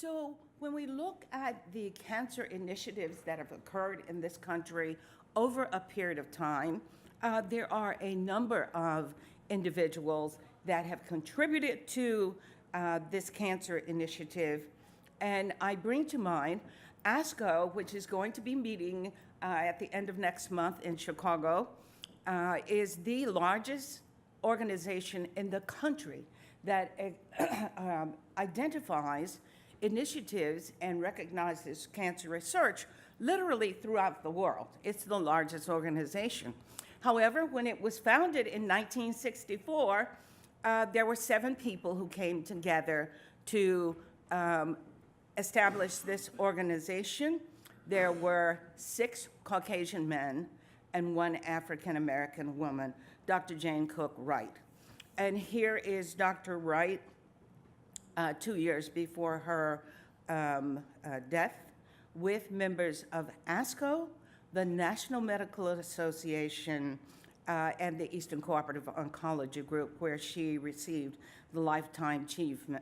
So when we look at the cancer initiatives that have occurred in this country over a period of time, there are a number of individuals that have contributed to this cancer initiative. And I bring to mind ASCO, which is going to be meeting at the end of next month in Chicago, is the largest organization in the country that identifies initiatives and recognizes cancer research literally throughout the world. It's the largest organization. However, when it was founded in 1964, there were 7 people who came together to establish this organization. There were 6 Caucasian men and 1 African-American woman, Dr. Jane Cook Wright. And here is Dr. Wright 2 years before her death, with members of ASCO, the National Medical Association, and the Eastern Cooperative Oncology Group, where she received the Lifetime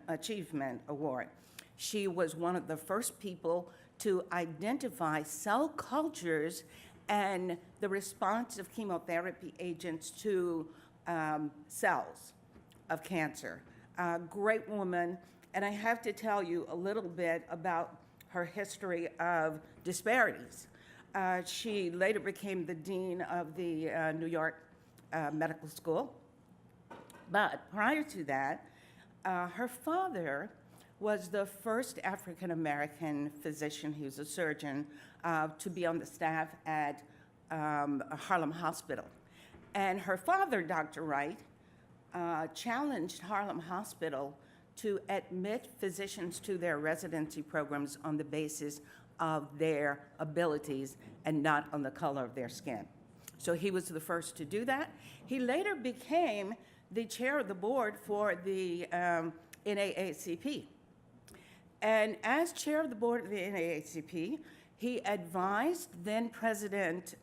Achievement Award. She was one of the first people to identify cell cultures and the response of chemotherapy agents to cells of cancer. Great woman, and I have to tell you a little bit about her history of disparities. She later became the dean of the New York Medical School. But prior to that, her father was the first African-American physician, he was a surgeon, to be on the staff at Harlem Hospital. And her father, Dr. Wright, challenged Harlem Hospital to admit physicians to their residency programs on the basis of their abilities and not on the color of their skin. So he was the first to do that. He later became the chair of the board for the NAACP. And as chair of the board of the NAACP, he advised then President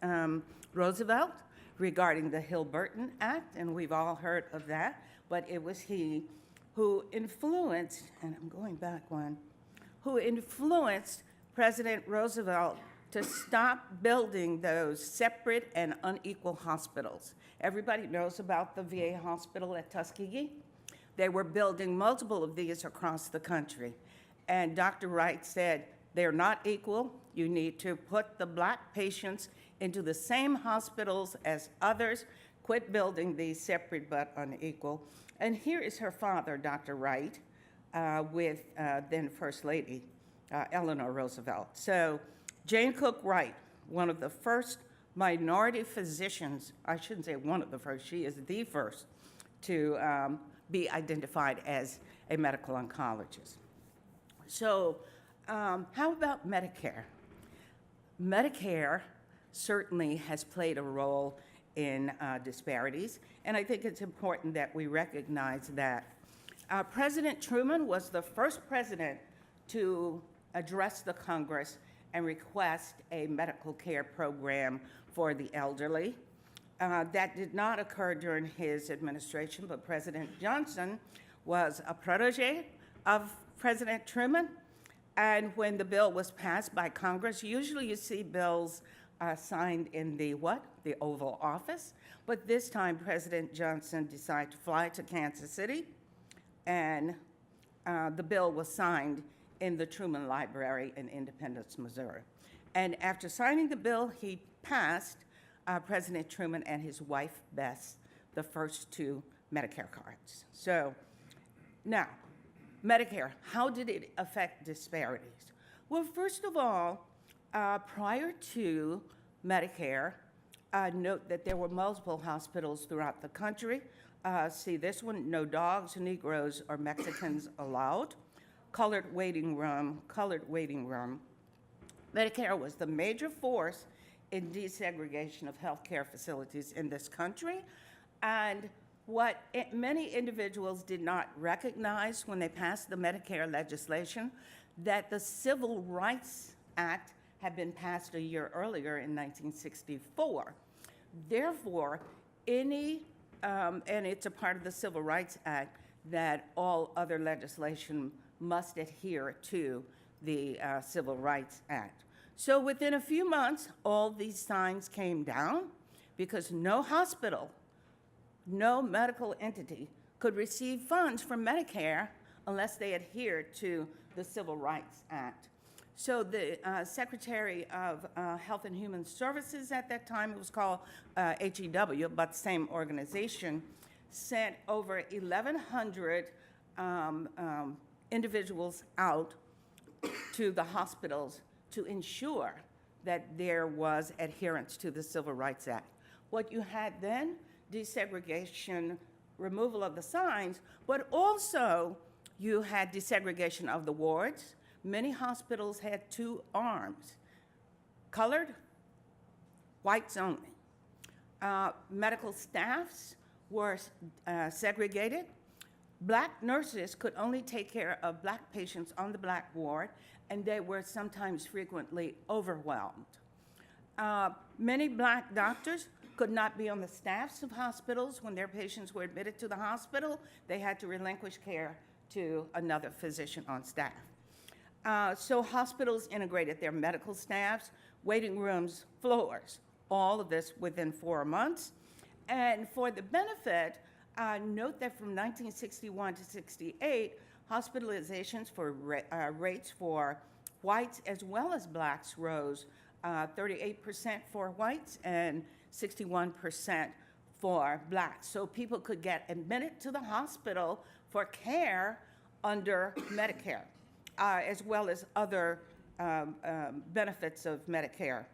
Roosevelt regarding the Hill-Burton Act, and we've all heard of that, but it was he who influenced, and I'm going back one, who influenced President Roosevelt to stop building those separate and unequal hospitals. Everybody knows about the VA hospital at Tuskegee. They were building multiple of these across the country. And Dr. Wright said, they're not equal. You need to put the Black patients into the same hospitals as others. Quit building these separate but unequal. And here is her father, Dr. Wright, with then First Lady Eleanor Roosevelt. So Jane Cook Wright, one of the first minority physicians, I shouldn't say one of the first, she is the first to be identified as a medical oncologist. So how about Medicare? Medicare certainly has played a role in disparities, and I think it's important that we recognize that. President Truman was the first president to address the Congress and request a medical care program for the elderly. That did not occur during his administration, but President Johnson was a protege of President Truman, and when the bill was passed by Congress, usually you see bills signed in the what? The Oval Office. But this time, President Johnson decided to fly to Kansas City, and the bill was signed in the Truman Library in Independence, Missouri. And after signing the bill, he passed President Truman and his wife, Bess, the first 2 Medicare cards. So now, Medicare, how did it affect disparities? Well, first of all, prior to Medicare, note that there were multiple hospitals throughout the country. See this one, no dogs, Negroes, or Mexicans allowed. Colored waiting room, colored waiting room. Medicare was the major force in desegregation of healthcare facilities in this country. And what many individuals did not recognize when they passed the Medicare legislation, that the Civil Rights Act had been passed a year earlier in 1964. Therefore, and it's a part of the Civil Rights Act that all other legislation must adhere to the Civil Rights Act. So within a few months, all these signs came down because no hospital, no medical entity could receive funds from Medicare unless they adhered to the Civil Rights Act. So the Secretary of Health and Human Services at that time, it was called HEW, but same organization, sent over 1,100 individuals out to the hospitals to ensure that there was adherence to the Civil Rights Act. What you had then, desegregation, removal of the signs, but also you had desegregation of the wards. Many hospitals had two arms, colored, whites only. Medical staffs were segregated. Black nurses could only take care of black patients on the black ward, and they were sometimes frequently overwhelmed. Many black doctors could not be on the staffs of hospitals when their patients were admitted to the hospital. They had to relinquish care to another physician on staff. So hospitals integrated their medical staffs, waiting rooms, floors, all of this within 4 months. And for the benefit, note that from 1961 to 68, hospitalizations for rates for whites as well as blacks rose 38% for whites and 61% for blacks. So people could get admitted to the hospital for care under Medicare, as well as other benefits of Medicare.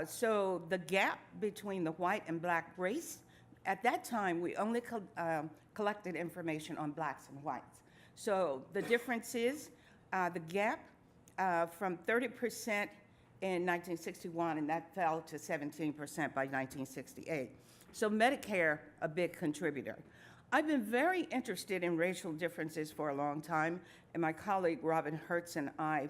So the gap between the white and black race, at that time, we only collected information on blacks and whites. So the difference is the gap from 30% in 1961, and that fell to 17% by 1968. So Medicare, a big contributor. I've been very interested in racial differences for a long time, and my colleague Robin Hertz and I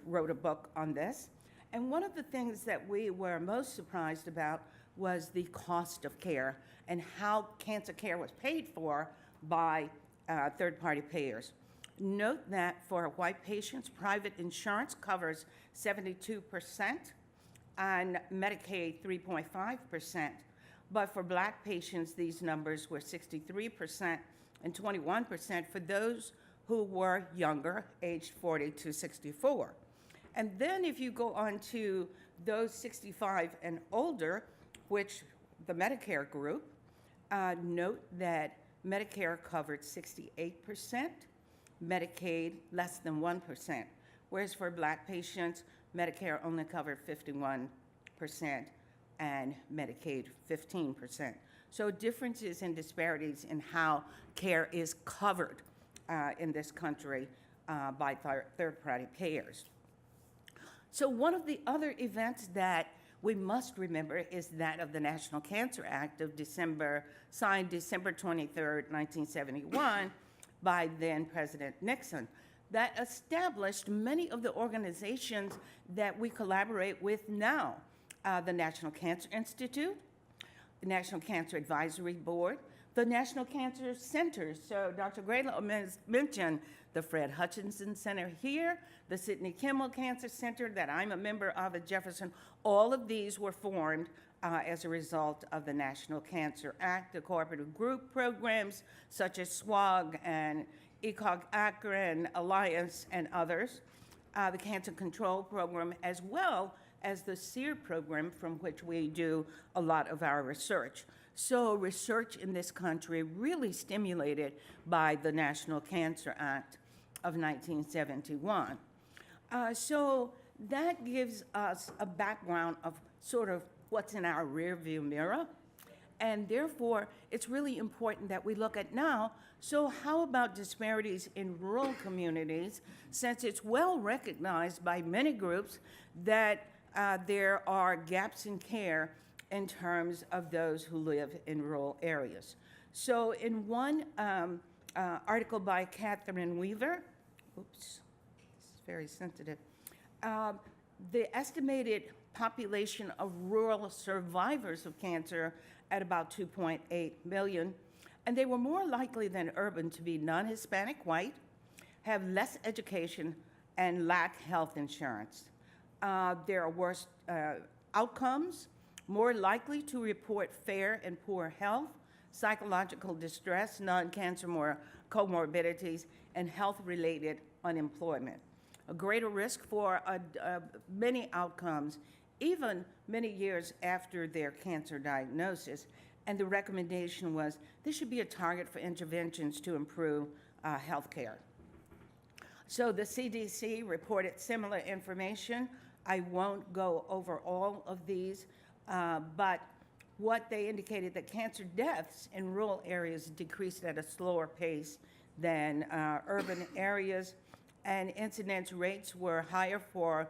wrote a book on this. And one of the things that we were most surprised about was the cost of care and how cancer care was paid for by third-party payers. Note that for white patients, private insurance covers 72% and Medicaid 3.5%. But for black patients, these numbers were 63% and 21% for those who were younger, aged 40 to 64. And then if you go on to those 65 and older, which the Medicare group, note that Medicare covered 68%, Medicaid less than 1%, whereas for black patients, Medicare only covered 51% and Medicaid 15%. So differences and disparities in how care is covered in this country by third-party payers. So one of the other events that we must remember is that of the National Cancer Act of signed December 23rd, 1971, by then President Nixon, that established many of the organizations that we collaborate with now. The National Cancer Institute, the National Cancer Advisory Board, the National Cancer Centers. So Dr. Gralow mentioned the Fred Hutchinson Center here, the Sidney Kimmel Cancer Center that I'm a member of at Jefferson. All of these were formed as a result of the National Cancer Act, the cooperative group programs such as SWOG and ECOG Akron Alliance and others, the Cancer Control Program, as well as the SEER program from which we do a lot of our research. So research in this country really stimulated by the National Cancer Act of 1971. So that gives us a background of sort of what's in our rearview mirror. And therefore, it's really important that we look at now, so how about disparities in rural communities, since it's well recognized by many groups that there are gaps in care in terms of those who live in rural areas. So in one article by Catherine Weaver, oops, this is very sensitive, the estimated population of rural survivors of cancer at about 2.8 million, and they were more likely than urban to be non-Hispanic white, have less education and lack health insurance. There are worse outcomes, more likely to report fair and poor health, psychological distress, non-cancer comorbidities, and health-related unemployment. A greater risk for many outcomes, even many years after their cancer diagnosis. And the recommendation was this should be a target for interventions to improve health care. So the CDC reported similar information. I won't go over all of these, but what they indicated that cancer deaths in rural areas decreased at a slower pace than urban areas, and incidence rates were higher for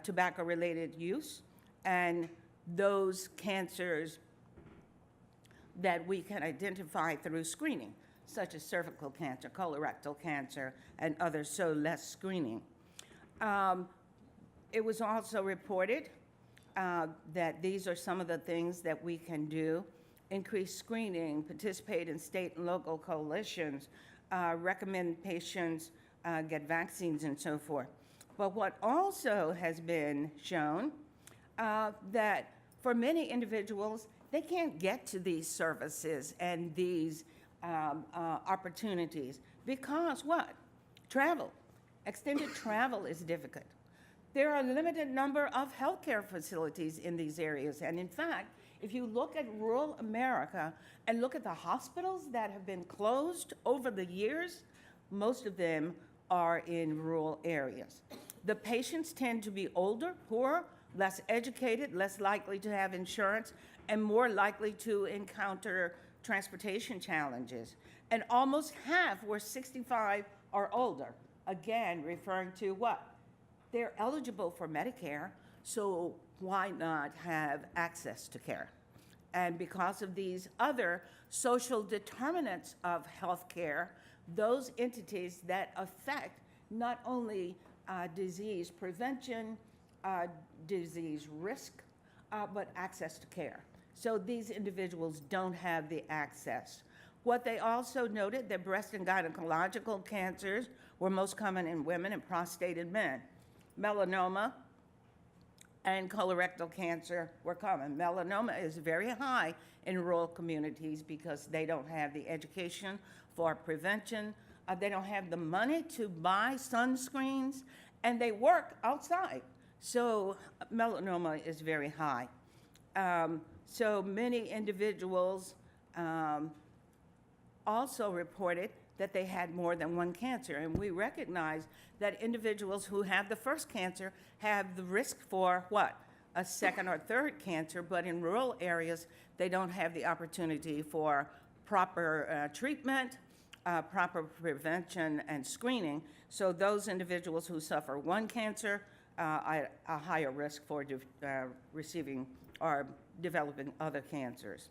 tobacco-related use, and those cancers that we can identify through screening, such as cervical cancer, colorectal cancer, and others, so less screening. It was also reported that these are some of the things that we can do: increase screening, participate in state and local coalitions, recommend patients get vaccines, and so forth. But what also has been shown that for many individuals, they can't get to these services and these opportunities because what? Travel. Extended travel is difficult. There are a limited number of healthcare facilities in these areas. And in fact, if you look at rural America and look at the hospitals that have been closed over the years, most of them are in rural areas. The patients tend to be older, poorer, less educated, less likely to have insurance, and more likely to encounter transportation challenges. And almost half were 65 or older, again, referring to what? They're eligible for Medicare, so why not have access to care? And because of these other social determinants of health care, those entities that affect not only disease prevention, disease risk, but access to care. So these individuals don't have the access. What they also noted that breast and gynecological cancers were most common in women and prostate in men. Melanoma and colorectal cancer were common. Melanoma is very high in rural communities because they don't have the education for prevention, they don't have the money to buy sunscreens, and they work outside. So melanoma is very high. So many individuals also reported that they had more than one cancer, and we recognize that individuals who have the first cancer have the risk for what? A second or third cancer, but in rural areas, they don't have the opportunity for proper treatment, proper prevention and screening. So those individuals who suffer one cancer are a higher risk for receiving or developing other cancers.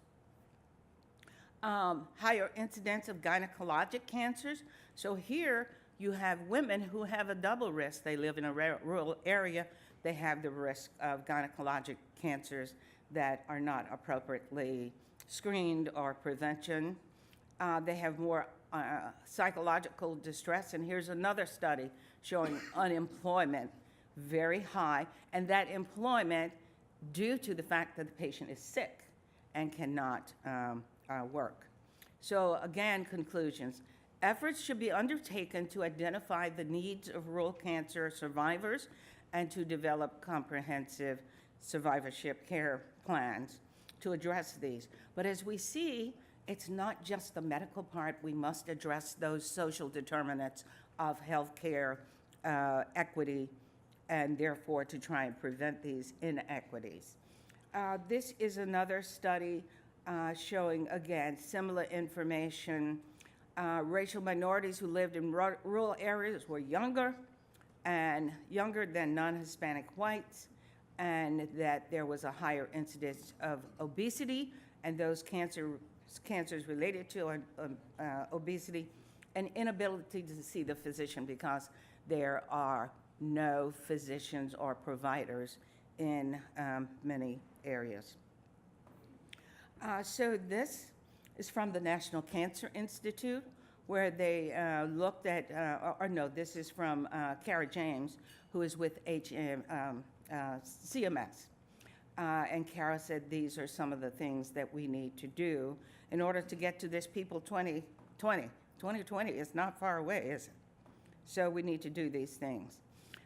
Higher incidence of gynecologic cancers. So here you have women who have a double risk. They live in a rural area. They have the risk of gynecologic cancers that are not appropriately screened or prevention. They have more psychological distress. And here's another study showing unemployment very high, and that employment due to the fact that the patient is sick and cannot work. So again, conclusions. Efforts should be undertaken to identify the needs of rural cancer survivors and to develop comprehensive survivorship care plans to address these. But as we see, it's not just the medical part. We must address those social determinants of healthcare equity, and therefore to try and prevent these inequities. This is another study showing, again, similar information. Racial minorities who lived in rural areas were younger than non-Hispanic whites, and that there was a higher incidence of obesity and those cancers related to obesity, and inability to see the physician because there are no physicians or providers in many areas. So this is from the National Cancer Institute. where they looked at, or no, this is from Kara James, who is with CMS. And Kara said these are some of the things that we need to do in order to get to this people 2020. 2020 is not far away, is it? So we need to do these things.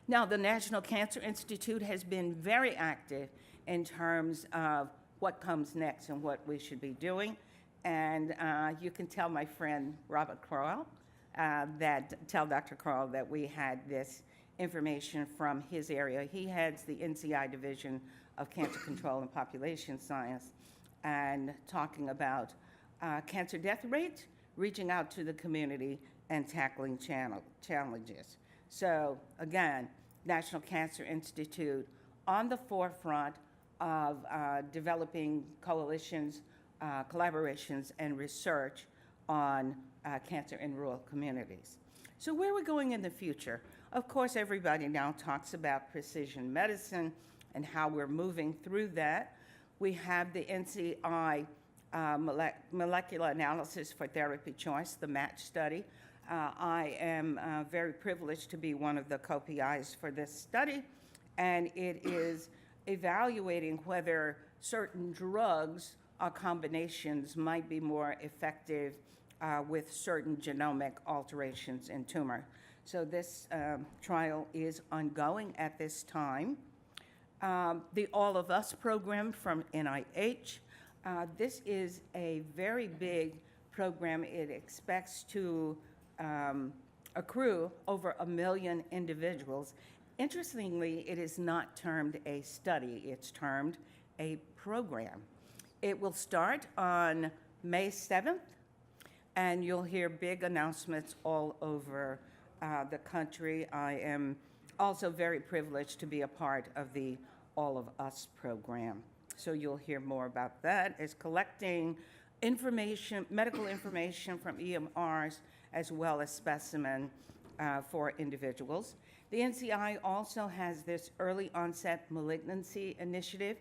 Now, the National Cancer Institute has been very active in terms of what comes next and what we should be doing. And you can tell my friend Robert Crowell, tell Dr. Crowell that we had this information from his area. He heads the NCI Division of Cancer Control and Population Science, and talking about cancer death rate, reaching out to the community, and tackling challenges. So again, National Cancer Institute on the forefront of developing coalitions, collaborations, and research on cancer in rural communities. So where are we going in the future? Of course, everybody now talks about precision medicine and how we're moving through that. We have the NCI molecular analysis for therapy choice, the MATCH study. I am very privileged to be one of the co-PIs for this study, and it is evaluating whether certain drugs or combinations might be more effective with certain genomic alterations in tumor. So this trial is ongoing at this time. The All of Us program from NIH. This is a very big program. It expects to accrue over 1 million individuals. Interestingly, it is not termed a study, it's termed a program. It will start on May 7th, and you'll hear big announcements all over the country. I am also very privileged to be a part of the All of Us program. So you'll hear more about that. It's collecting information, medical information from EMRs, as well as specimen for individuals. The NCI also has this early onset malignancy initiative,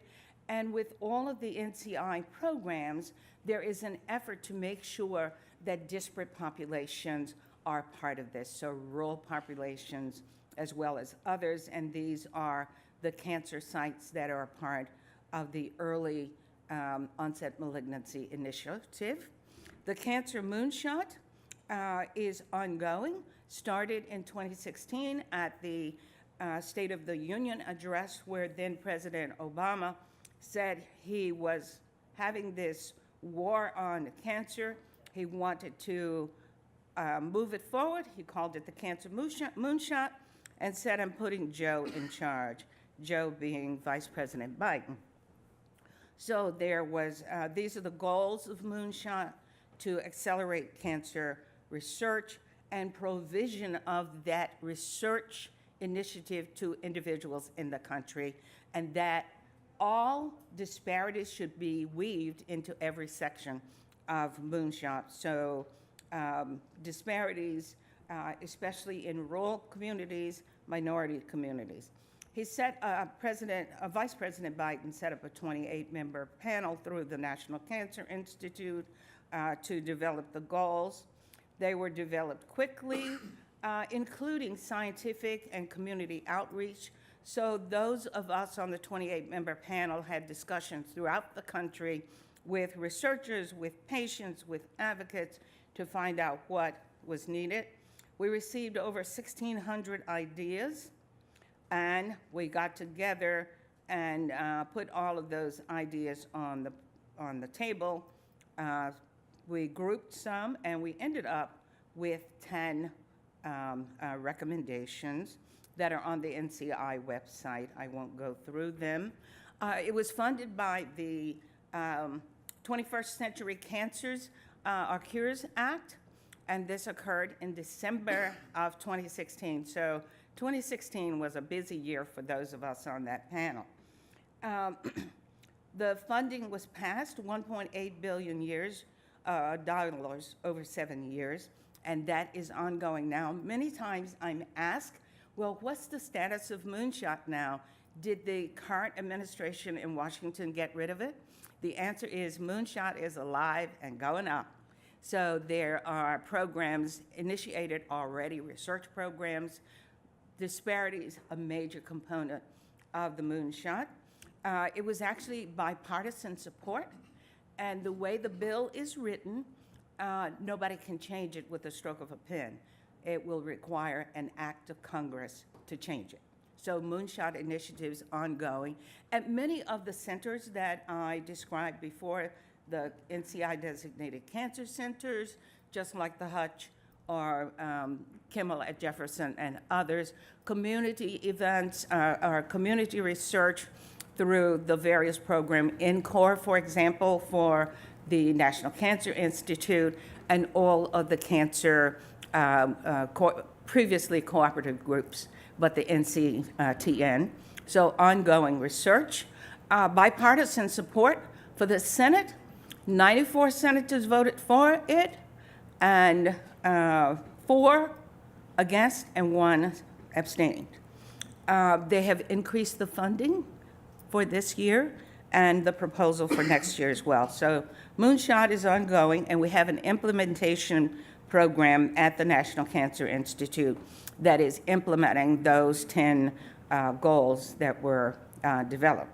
and with all of the NCI programs, there is an effort to make sure that disparate populations are part of this, so rural populations as well as others, and these are the cancer sites that are a part of the early onset malignancy initiative. The Cancer Moonshot is ongoing, started in 2016 at the State of the Union address, where then President Obama said he was having this war on cancer. He wanted to move it forward. He called it the Cancer Moonshot and said, I'm putting Joe in charge, Joe being Vice President Biden. So there was, these are the goals of Moonshot: to accelerate cancer research and provision of that research initiative to individuals in the country, and that all disparities should be weaved into every section of Moonshot. So disparities, especially in rural communities, minority communities. He set, Vice President Biden set up a 28-member panel through the National Cancer Institute to develop the goals. They were developed quickly, including scientific and community outreach. So those of us on the 28-member panel had discussions throughout the country with researchers, with patients, with advocates to find out what was needed. We received over 1,600 ideas, and we got together and put all of those ideas on the table. We grouped some, and we ended up with 10 recommendations that are on the NCI website. I won't go through them. It was funded by the 21st Century Cancers or Cures Act, and this occurred in December of 2016. So 2016 was a busy year for those of us on that panel. The funding was passed, $1.8 billion dollars over 7 years, and that is ongoing now. Many times I'm asked, well, what's the status of Moonshot now? Did the current administration in Washington get rid of it? The answer is Moonshot is alive and going up. So there are programs initiated already, research programs. Disparities, a major component of the Moonshot. It was actually bipartisan support, and the way the bill is written, nobody can change it with a stroke of a pen. It will require an act of Congress to change it. So Moonshot initiatives ongoing. At many of the centers that I described before, the NCI-designated cancer centers, just like the Hutch or Kimmel at Jefferson and others, community events, or community research through the various programs, NCORE, for example, for the National Cancer Institute, and all of the cancer previously cooperative groups, but the NCTN. So ongoing research, bipartisan support for the Senate. 94 senators voted for it, and 4 against and 1 abstained. They have increased the funding for this year and the proposal for next year as well. So Moonshot is ongoing, and we have an implementation program at the National Cancer Institute that is implementing those 10 goals that were developed.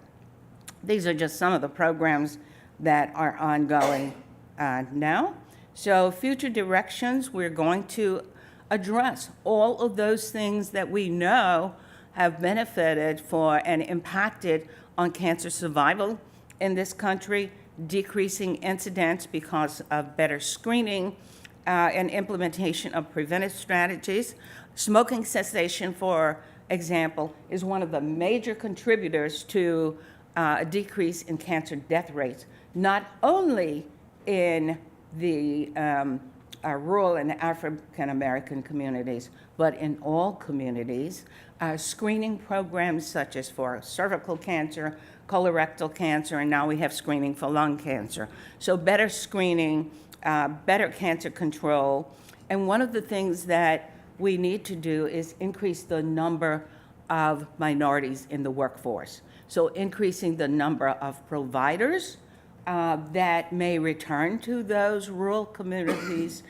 These are just some of the programs that are ongoing now. So future directions, we're going to address all of those things that we know have benefited for and impacted on cancer survival in this country, decreasing incidence because of better screening and implementation of preventive strategies. Smoking cessation, for example, is one of the major contributors to a decrease in cancer death rates, not only in the rural and African American communities, but in all communities. Screening programs such as for cervical cancer, colorectal cancer, and now we have screening for lung cancer. So better screening, better cancer control. And one of the things that we need to do is increase the number of minorities in the workforce. So increasing the number of providers that may return to those rural communities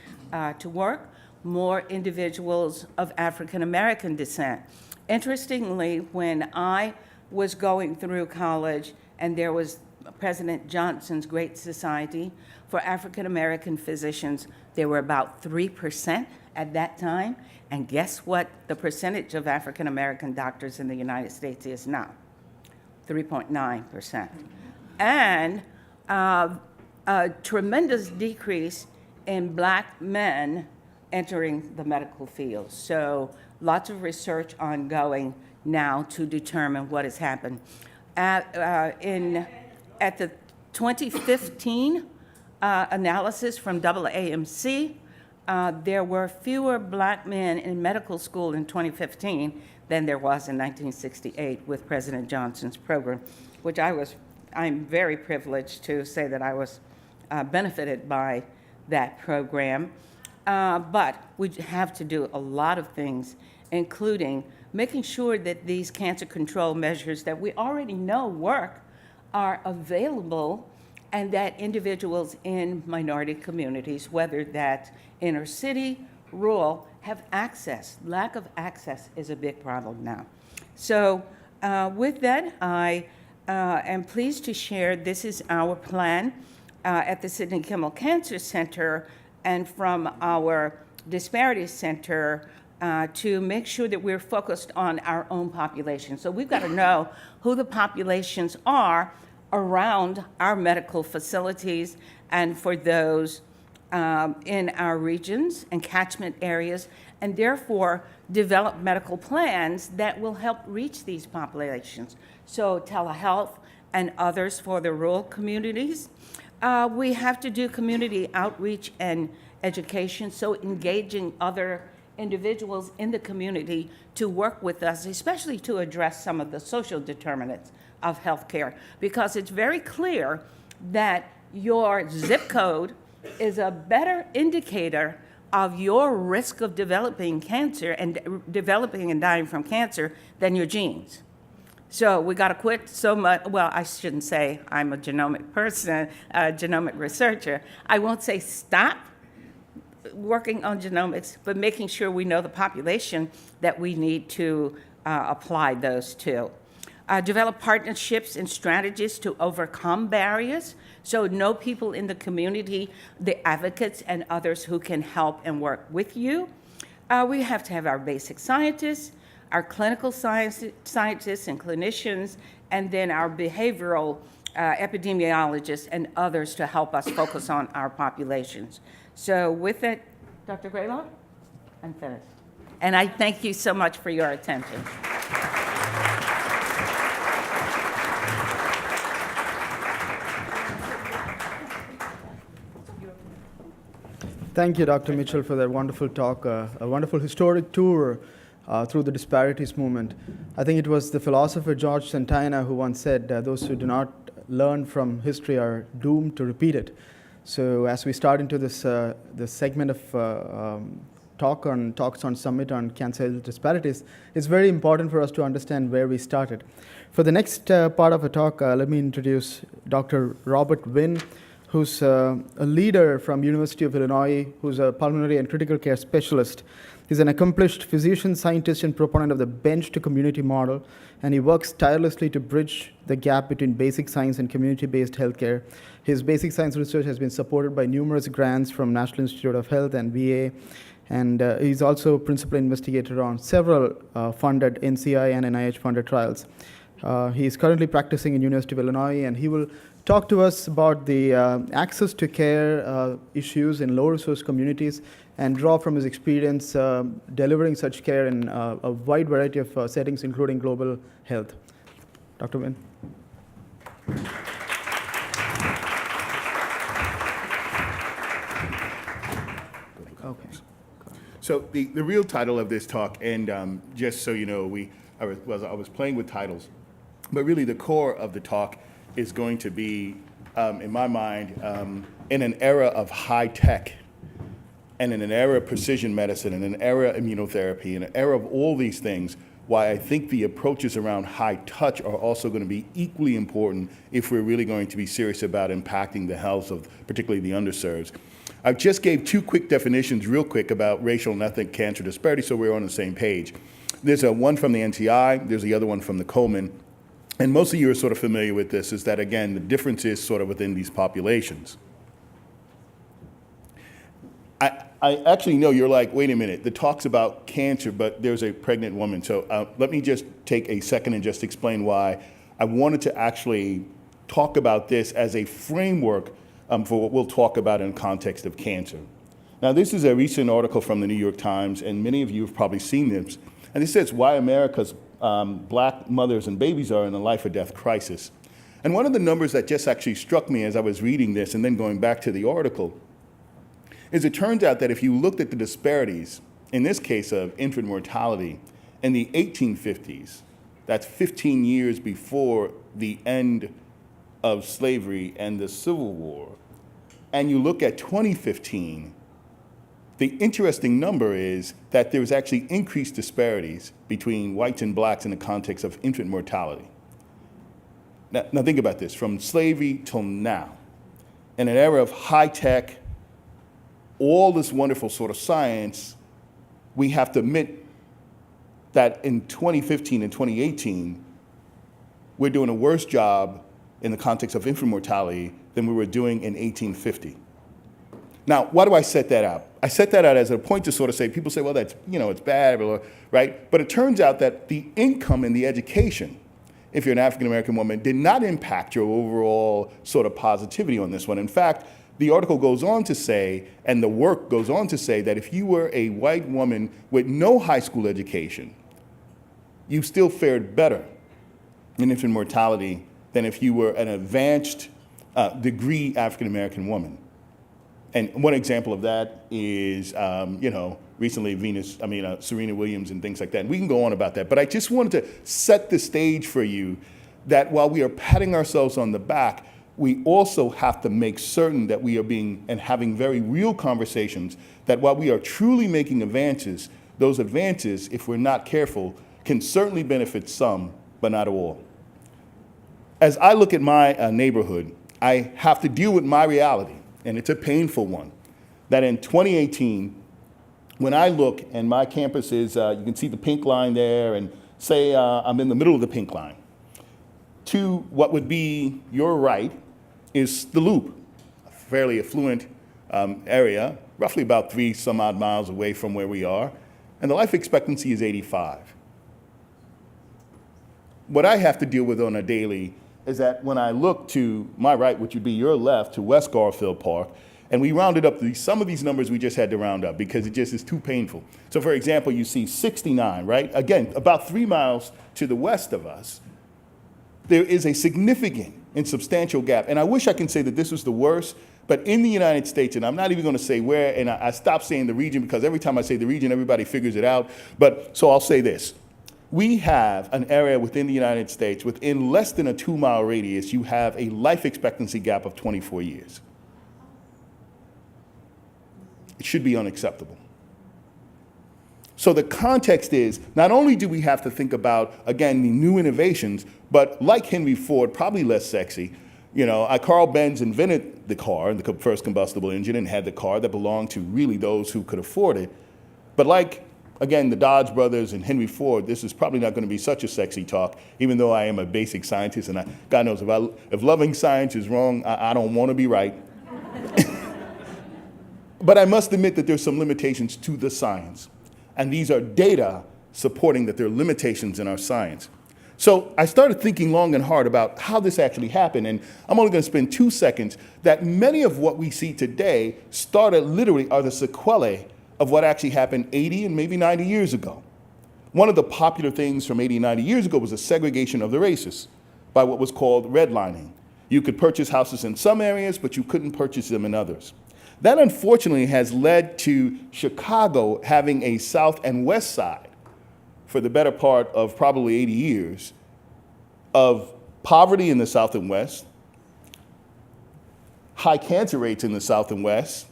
to work, more individuals of African American descent. Interestingly, when I was going through college and there was President Johnson's Great Society for African American physicians, there were about 3% at that time. And guess what the percentage of African American doctors in the United States is now? 3.9%. And a tremendous decrease in Black men entering the medical field. So lots of research ongoing now to determine what has happened. At the 2015 analysis from AAMC, there were fewer Black men in medical school in 2015 than there was in 1968 with President Johnson's program, which I'm very privileged to say that I was benefited by that program. But we have to do a lot of things, including making sure that these cancer control measures that we already know work are available, and that individuals in minority communities, whether that's inner city, rural, have access. Lack of access is a big problem now. So with that, I am pleased to share this is our plan at the Sidney Kimmel Cancer Center and from our Disparities Center to make sure that we're focused on our own population. So we've got to know who the populations are around our medical facilities and for those in our regions and catchment areas, and therefore develop medical plans that will help reach these populations. So telehealth and others for the rural communities. We have to do community outreach and education, so engaging other individuals in the community to work with us, especially to address some of the social determinants of healthcare, because it's very clear that your zip code is a better indicator of your risk of developing cancer and developing and dying from cancer than your genes. So we got to quit so much. Well, I shouldn't say I'm a genomic person, a genomic researcher. I won't say stop working on genomics, but making sure we know the population that we need to apply those to. Develop partnerships and strategies to overcome barriers, so know people in the community, the advocates and others who can help and work with you. We have to have our basic scientists, our clinical scientists and clinicians, and then our behavioral epidemiologists and others to help us focus on our populations. So with that, Dr. Gralow, I'm finished. And I thank you so much for your attention. Thank you, Dr. Mitchell, for that wonderful talk, a wonderful historic tour through the Disparities movement. I think it was the philosopher George Santayana who once said, those who do not learn from history are doomed to repeat it. So as we start into this segment of talks on Summit on Cancer Disparities, it's very important for us to understand where we started. For the next part of the talk, let me introduce Dr. Robert Wynn, who's a leader from University of Illinois, who's a pulmonary and critical care specialist. He's an accomplished physician, scientist, and proponent of the bench-to-community model, and he works tirelessly to bridge the gap between basic science and community-based healthcare. His basic science research has been supported by numerous grants from National Institute of Health and VA, and he's also principal investigator on several funded NCI and NIH-funded trials. He is currently practicing in University of Illinois, and he will talk to us about the access to care issues in low-resource communities and draw from his experience delivering such care in a wide variety of settings, including global health. Dr. Wynn. Okay. So the real title of this talk, and just so you know, I was playing with titles, but really the core of the talk is going to be, in my mind, in an era of high tech, and in an era of precision medicine, and an era of immunotherapy, and an era of all these things, why I think the approaches around high touch are also going to be equally important if we're really going to be serious about impacting the health of particularly the underserved. I just gave two quick definitions real quick about racial and ethnic cancer disparity, so we're on the same page. There's one from the NCI, there's the other one from the Komen. And most of you are sort of familiar with this, is that, again, the difference is sort of within these populations. I actually know you're like, wait a minute, the talk's about cancer, but there's a pregnant woman. So let me just take a second and just explain why I wanted to actually talk about this as a framework for what we'll talk about in context of cancer. Now, this is a recent article from the New York Times, and many of you have probably seen this. And it says why America's black mothers and babies are in a life or death crisis. And one of the numbers that just actually struck me as I was reading this and then going back to the article is it turns out that if you looked at the disparities, in this case of infant mortality, in the 1850s, that's 15 years before the end of slavery and the Civil War, and you look at 2015, the interesting number is that there was actually increased disparities between whites and blacks in the context of infant mortality. Now think about this, from slavery till now, in an era of high tech, all this wonderful sort of science, we have to admit that in 2015 and 2018, we're doing a worse job in the context of infant mortality than we were doing in 1850. Now, why do I set that out? I set that out as a point to sort of say, people say, well, that's, it's bad, right? But it turns out that the income and the education, if you're an African-American woman, did not impact your overall sort of positivity on this one. In fact, the article goes on to say, and the work goes on to say, that if you were a white woman with no high school education, you still fared better in infant mortality than if you were an advanced degree African-American woman. And one example of that is, recently Serena Williams and things like that. And we can go on about that. But I just wanted to set the stage for you that while we are patting ourselves on the back, we also have to make certain that we are having very real conversations, that while we are truly making advances, those advances, if we're not careful, can certainly benefit some, but not all. As I look at my neighborhood, I have to deal with my reality, and it's a painful one. that in 2018, when I look and my campus is, you can see the pink line there, and say I'm in the middle of the pink line. To what would be your right is the Loop, a fairly affluent area, roughly about 3 some odd miles away from where we are, and the life expectancy is 85. What I have to deal with on a daily is that when I look to my right, which would be your left, to West Garfield Park, and we rounded up some of these numbers we just had to round up because it just is too painful. So for example, you see 69, right? Again, about 3 miles to the west of us, there is a significant and substantial gap. And I wish I can say that this was the worst, but in the United States, and I'm not even gonna say where, and I stopped saying the region because every time I say the region, everybody figures it out. But so I'll say this. We have an area within the United States, within less than a 2-mile radius, you have a life expectancy gap of 24 years. It should be unacceptable. So the context is, not only do we have to think about, again, the new innovations, but like Henry Ford, probably less sexy, Carl Benz invented the car, the first combustible engine, and had the car that belonged to really those who could afford it. But like, again, the Dodge brothers and Henry Ford, this is probably not going to be such a sexy talk, even though I am a basic scientist, and God knows if loving science is wrong, I don't want to be right. But I must admit that there's some limitations to the science. And these are data supporting that there are limitations in our science. So I started thinking long and hard about how this actually happened, and I'm only going to spend 2 seconds, that many of what we see today are the sequelae of what actually happened 80 and maybe 90 years ago. One of the popular things from 80 and 90 years ago was the segregation of the races by what was called redlining. You could purchase houses in some areas, but you couldn't purchase them in others. That unfortunately has led to Chicago having a south and west side for the better part of probably 80 years of poverty in the south and west, high cancer rates in the south and west,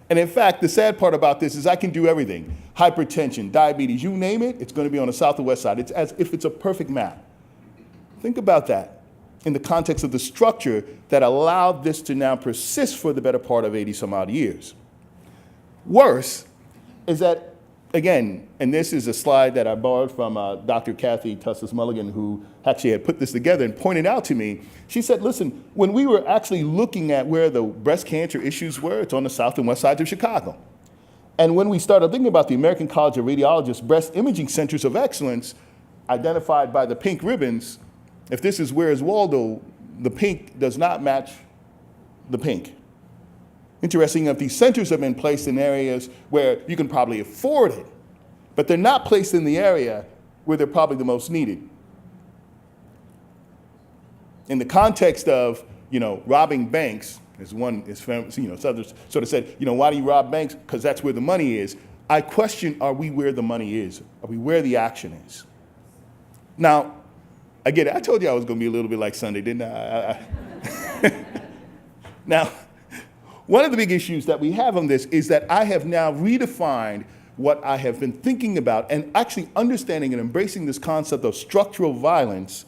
and in fact, the sad part about this is I can do everything. Hypertension, diabetes, you name it, it's going to be on the south and west side. It's as if it's a perfect map. Think about that in the context of the structure that allowed this to now persist for the better part of 80 some odd years. Worse is that, again, and this is a slide that I borrowed from Dr. Kathy Tussis Mulligan, who actually had put this together and pointed out to me, she said, listen, when we were actually looking at where the breast cancer issues were, it's on the south and west sides of Chicago. And when we started thinking about the American College of Radiologists breast imaging centers of excellence, identified by the pink ribbons, if this is Where's Waldo, the pink does not match the pink. Interesting enough, these centers have been placed in areas where you can probably afford it, but they're not placed in the area where they're probably the most needed. In the context of, robbing banks, as one is famous, others sort of said, why do you rob banks? Because that's where the money is. I question, are we where the money is? Are we where the action is? Now, again, I told you I was going to be a little bit like Sunday, didn't I? Now, one of the big issues that we have on this is that I have now redefined what I have been thinking about and actually understanding and embracing this concept of structural violence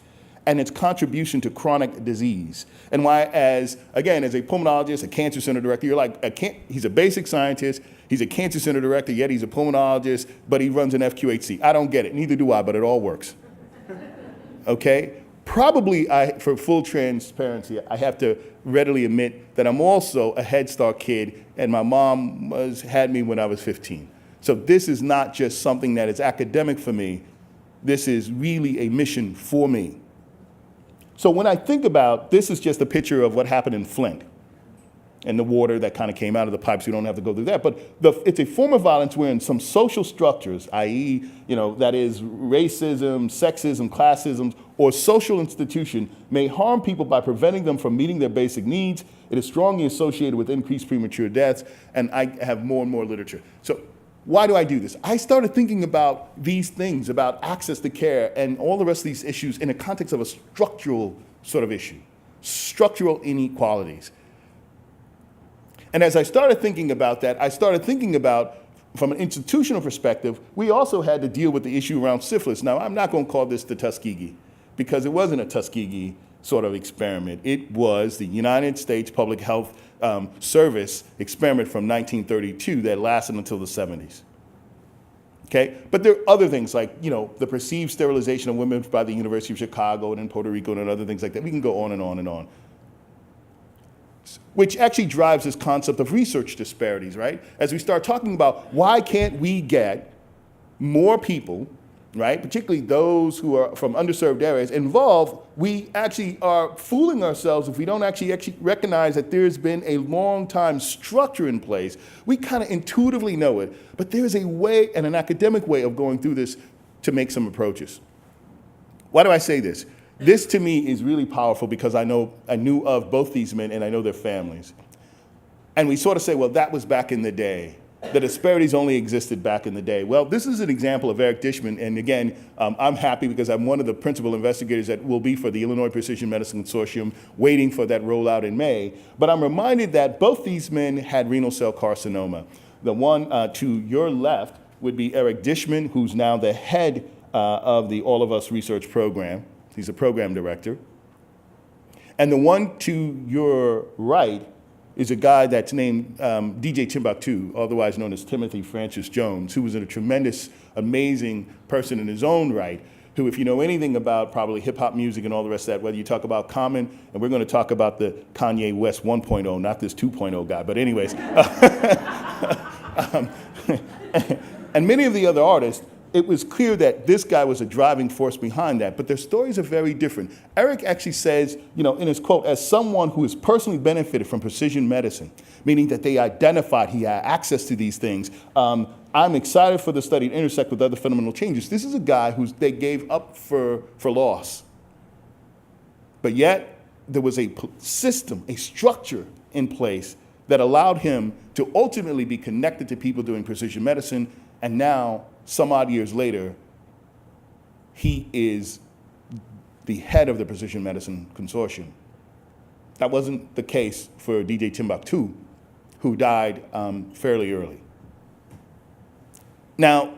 and its contribution to chronic disease. And why, as a pulmonologist, a cancer center director, you're like, he's a basic scientist, he's a cancer center director, yet he's a pulmonologist, but he runs an FQHC. I don't get it, neither do I, but it all works. Okay? Probably, for full transparency, I have to readily admit that I'm also a Head Start kid, and my mom had me when I was 15. So this is not just something that is academic for me. This is really a mission for me. So when I think about, this is just a picture of what happened in Flint and the water that kind of came out of the pipes. We don't have to go through that. But it's a form of violence wherein some social structures, i.e., that is racism, sexism, classism, or social institution may harm people by preventing them from meeting their basic needs. It is strongly associated with increased premature deaths, and I have more and more literature. So why do I do this? I started thinking about these things, about access to care and all the rest of these issues in the context of a structural sort of issue, structural inequalities. And as I started thinking about that, I started thinking about, from an institutional perspective, we also had to deal with the issue around syphilis. Now, I'm not going to call this the Tuskegee, because it wasn't a Tuskegee sort of experiment. It was the United States Public Health service experiment from 1932 that lasted until the 70s. Okay? But there are other things like, the perceived sterilization of women by the University of Chicago and in Puerto Rico and other things like that. We can go on and on and on. Which actually drives this concept of research disparities, right? As we start talking about why can't we get more people, right, particularly those who are from underserved areas, involved, we actually are fooling ourselves if we don't actually recognize that there's been a long time structure in place. We kind of intuitively know it, but there's a way and an academic way of going through this to make some approaches. Why do I say this? This to me is really powerful because I knew of both these men and I know their families. And we sort of say, well, that was back in the day. The disparities only existed back in the day. Well, this is an example of Eric Dishman, and again, I'm happy because I'm one of the principal investigators that will be for the Illinois Precision Medicine Consortium, waiting for that rollout in May. But I'm reminded that both these men had renal cell carcinoma. The one to your left would be Eric Dishman, who's now the head of the All of Us research program. He's a program director. And the one to your right is a guy that's named DJ Timbuktu, otherwise known as Timothy Francis Jones, who was a tremendous, amazing person in his own right, who, if you know anything about probably hip-hop music and all the rest of that, whether you talk about Common, and we're going to talk about the Kanye West 1.0, not this 2.0 guy, but anyways. And many of the other artists, it was clear that this guy was a driving force behind that, but their stories are very different. Eric actually says, in his quote, as someone who has personally benefited from precision medicine, meaning that they identified he had access to these things, I'm excited for the study to intersect with other fundamental changes. This is a guy who they gave up for loss. But yet, there was a system, a structure in place that allowed him to ultimately be connected to people doing precision medicine, and now, some odd years later, he is the head of the Precision Medicine Consortium. That wasn't the case for DJ Timbuktu, who died fairly early. Now,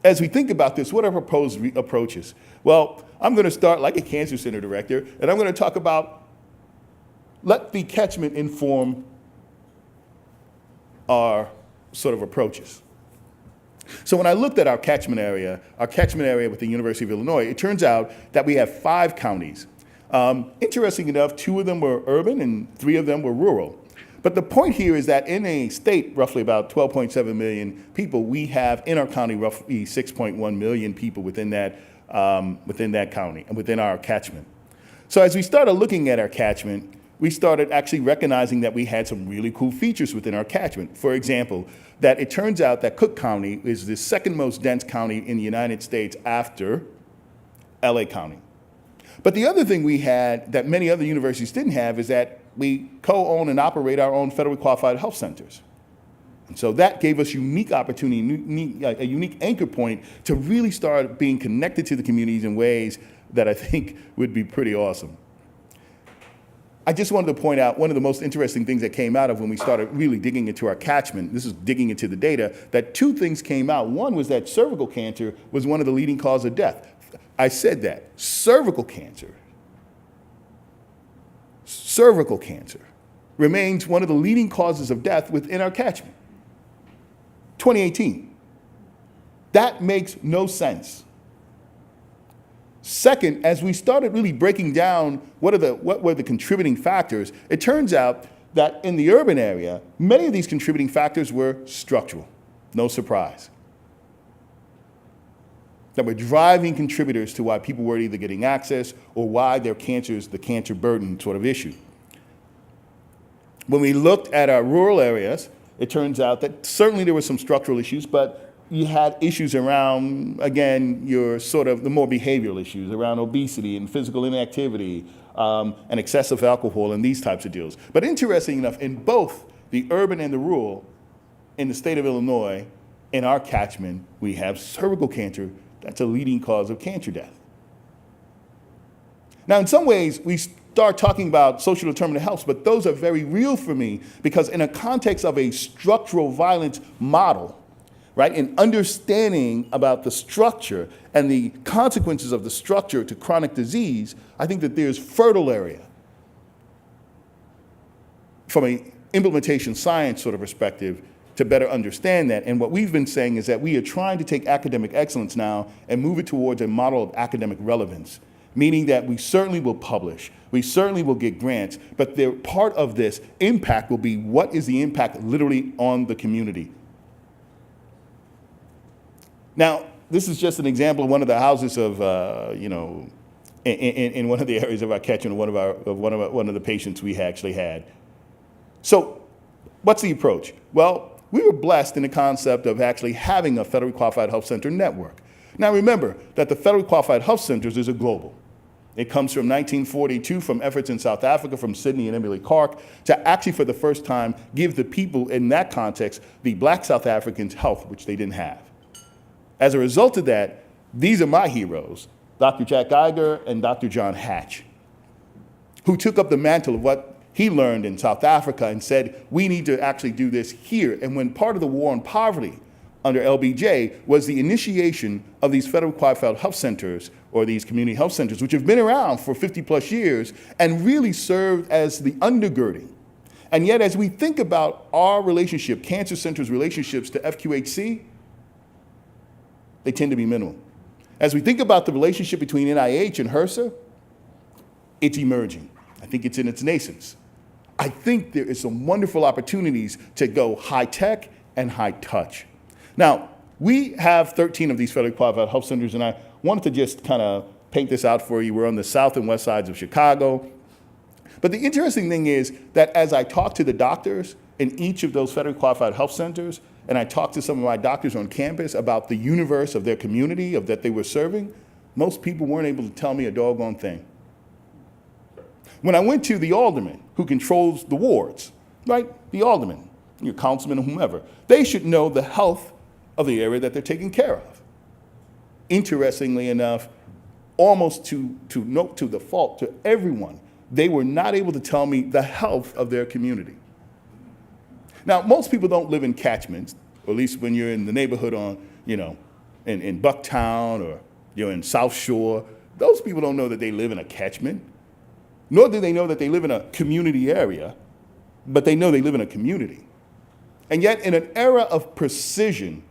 as we think about this, what are proposed approaches? Well, I'm going to start like a cancer center director, and I'm going to talk about let the catchment inform our sort of approaches. So when I looked at our catchment area with the University of Illinois, it turns out that we have 5 counties. Interesting enough, 2 of them were urban and 3 of them were rural. But the point here is that in a state, roughly about 12.7 million people, we have in our county roughly 6.1 million people within that county and within our catchment. So as we started looking at our catchment, we started actually recognizing that we had some really cool features within our catchment. For example, that it turns out that Cook County is the second most dense county in the United States after LA County. But the other thing we had that many other universities didn't have is that we co-own and operate our own federally qualified health centers. And so that gave us unique opportunity, a unique anchor point to really start being connected to the communities in ways that I think would be pretty awesome. I just wanted to point out one of the most interesting things that came out of when we started really digging into our catchment, this is digging into the data, that 2 things came out. One was that cervical cancer was one of the leading causes of death. I said that, cervical cancer remains one of the leading causes of death within our catchment. 2018. That makes no sense. Second, as we started really breaking down what were the contributing factors, it turns out that in the urban area, many of these contributing factors were structural. No surprise. That were driving contributors to why people were either getting access or why their cancers, the cancer burden sort of issue. When we looked at our rural areas, it turns out that certainly there were some structural issues, but you had issues around, again, your sort of the more behavioral issues around obesity and physical inactivity and excessive alcohol and these types of deals. But interesting enough, in both the urban and the rural, in the state of Illinois, in our catchment, we have cervical cancer. That's a leading cause of cancer death. Now, in some ways, we start talking about social determinant of health, but those are very real for me because in a context of a structural violence model, right, in understanding about the structure and the consequences of the structure to chronic disease, I think that there's fertile area from an implementation science sort of perspective to better understand that. And what we've been saying is that we are trying to take academic excellence now and move it towards a model of academic relevance, meaning that we certainly will publish, we certainly will get grants, but part of this impact will be what is the impact literally on the community. Now, this is just an example of one of the houses of, in one of the areas of our catchment, one of the patients we actually had. So, what's the approach? Well, we were blessed in the concept of actually having a federally qualified health center network. Now, remember that the federally qualified health centers is a global. It comes from 1942 from efforts in South Africa from Sydney and Emily Clark to actually for the first time give the people in that context the black South Africans health, which they didn't have. As a result of that, these are my heroes, Dr. Jack Geiger and Dr. John Hatch, who took up the mantle of what he learned in South Africa and said, we need to actually do this here. And when part of the war on poverty under LBJ was the initiation of these federal qualified health centers or these community health centers, which have been around for 50 plus years and really served as the undergirding. And yet, as we think about our relationship, cancer centers' relationships to FQHC, they tend to be minimal. As we think about the relationship between NIH and HRSA, it's emerging. I think it's in its nascence. I think there is some wonderful opportunities to go high tech and high touch. Now, we have 13 of these federally qualified health centers, and I wanted to just kind of paint this out for you. We're on the south and west sides of Chicago. But the interesting thing is that as I talk to the doctors in each of those federally qualified health centers, and I talked to some of my doctors on campus about the universe of their community that they were serving, most people weren't able to tell me a doggone thing. When I went to the alderman who controls the wards, right? The alderman, your councilman or whomever, they should know the health of the area that they're taking care of. Interestingly enough, almost to the fault to everyone, they were not able to tell me the health of their community. Now, most people don't live in catchments, or at least when you're in the neighborhood in Bucktown or you're in South Shore, those people don't know that they live in a catchment. Nor do they know that they live in a community area, but they know they live in a community. And yet, in an era of precision,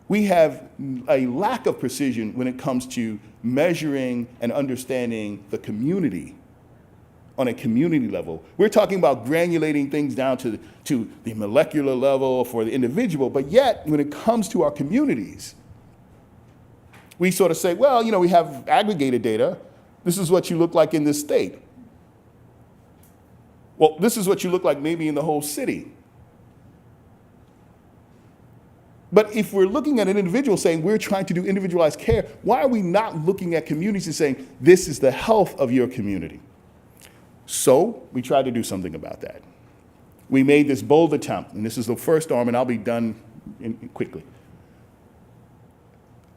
we have a lack of precision when it comes to measuring and understanding the community on a community level. We're talking about granulating things down to the molecular level for the individual, but yet, when it comes to our communities, we sort of say, well, we have aggregated data. This is what you look like in this state. Well, this is what you look like maybe in the whole city. But if we're looking at an individual saying we're trying to do individualized care, why are we not looking at communities and saying this is the health of your community? So we tried to do something about that. We made this bold attempt, and this is the first arm, and I'll be done quickly.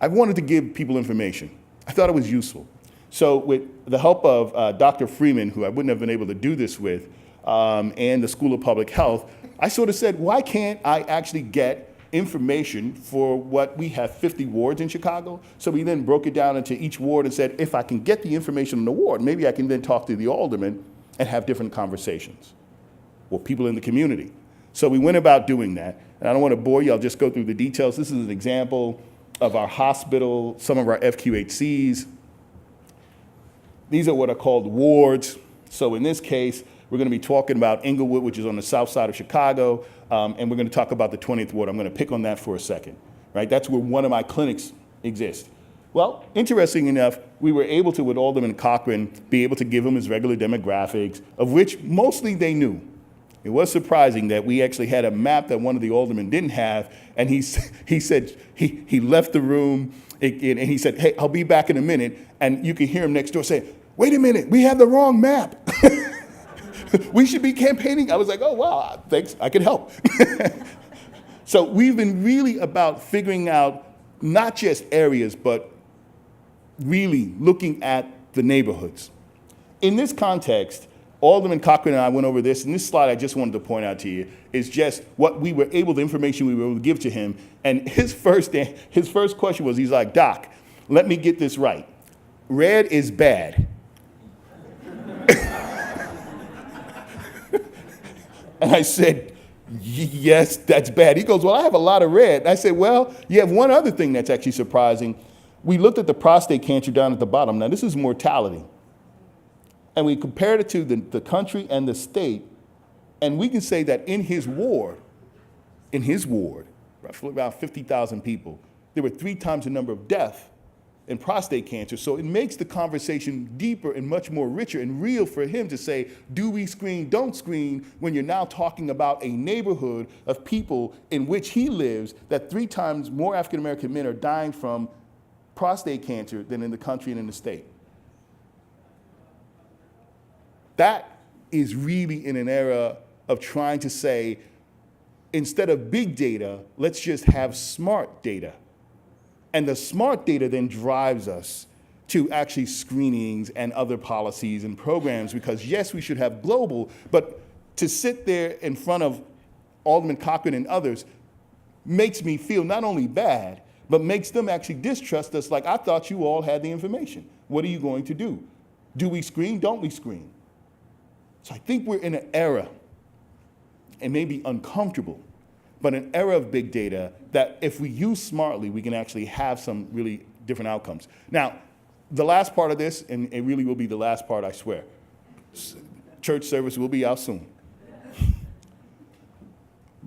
I wanted to give people information. I thought it was useful. So with the help of Dr. Freeman, who I wouldn't have been able to do this with, and the School of Public Health, I sort of said, why can't I actually get information for what we have 50 wards in Chicago? So we then broke it down into each ward and said, if I can get the information on the ward, maybe I can then talk to the alderman and have different conversations with people in the community. So we went about doing that. And I don't want to bore you, I'll just go through the details. This is an example of our hospital, some of our FQHCs. These are what are called wards. So in this case, we're going to be talking about Englewood, which is on the south side of Chicago, and we're going to talk about the 20th ward. I'm going to pick on that for a second, right? That's where one of my clinics exists. Well, interesting enough, we were able to, with Alderman Cochran, be able to give them his regular demographics, of which mostly they knew. It was surprising that we actually had a map that one of the aldermen didn't have, and he said he left the room, and he said, hey, I'll be back in a minute, and you can hear him next door say, wait a minute, we have the wrong map. We should be campaigning. I was like, oh, wow, thanks, I can help. So we've been really about figuring out not just areas, but really looking at the neighborhoods. In this context, Alderman Cochran and I went over this, and this slide I just wanted to point out to you is just what we were able, the information we were able to give to him. And his first question was, he's like, Doc, let me get this right. Red is bad. And I said, yes, that's bad. He goes, well, I have a lot of red. And I said, well, you have one other thing that's actually surprising. We looked at the prostate cancer down at the bottom. Now, this is mortality. And we compared it to the country and the state. And we can say that in his ward, roughly around 50,000 people, there were 3 times the number of deaths in prostate cancer. So it makes the conversation deeper and much more richer and real for him to say, do we screen, don't screen, when you're now talking about a neighborhood of people in which he lives that 3 times more African-American men are dying from prostate cancer than in the country and in the state. That is really in an era of trying to say, instead of big data, let's just have smart data. And the smart data then drives us to actually screenings and other policies and programs, because yes, we should have global, but to sit there in front of Alderman Cochran and others makes me feel not only bad, but makes them actually distrust us, like, I thought you all had the information. What are you going to do? Do we screen? Don't we screen? So I think we're in an era, it may be uncomfortable, but an era of big data that if we use smartly, we can actually have some really different outcomes. Now, the last part of this, and it really will be the last part, I swear. Church service will be out soon.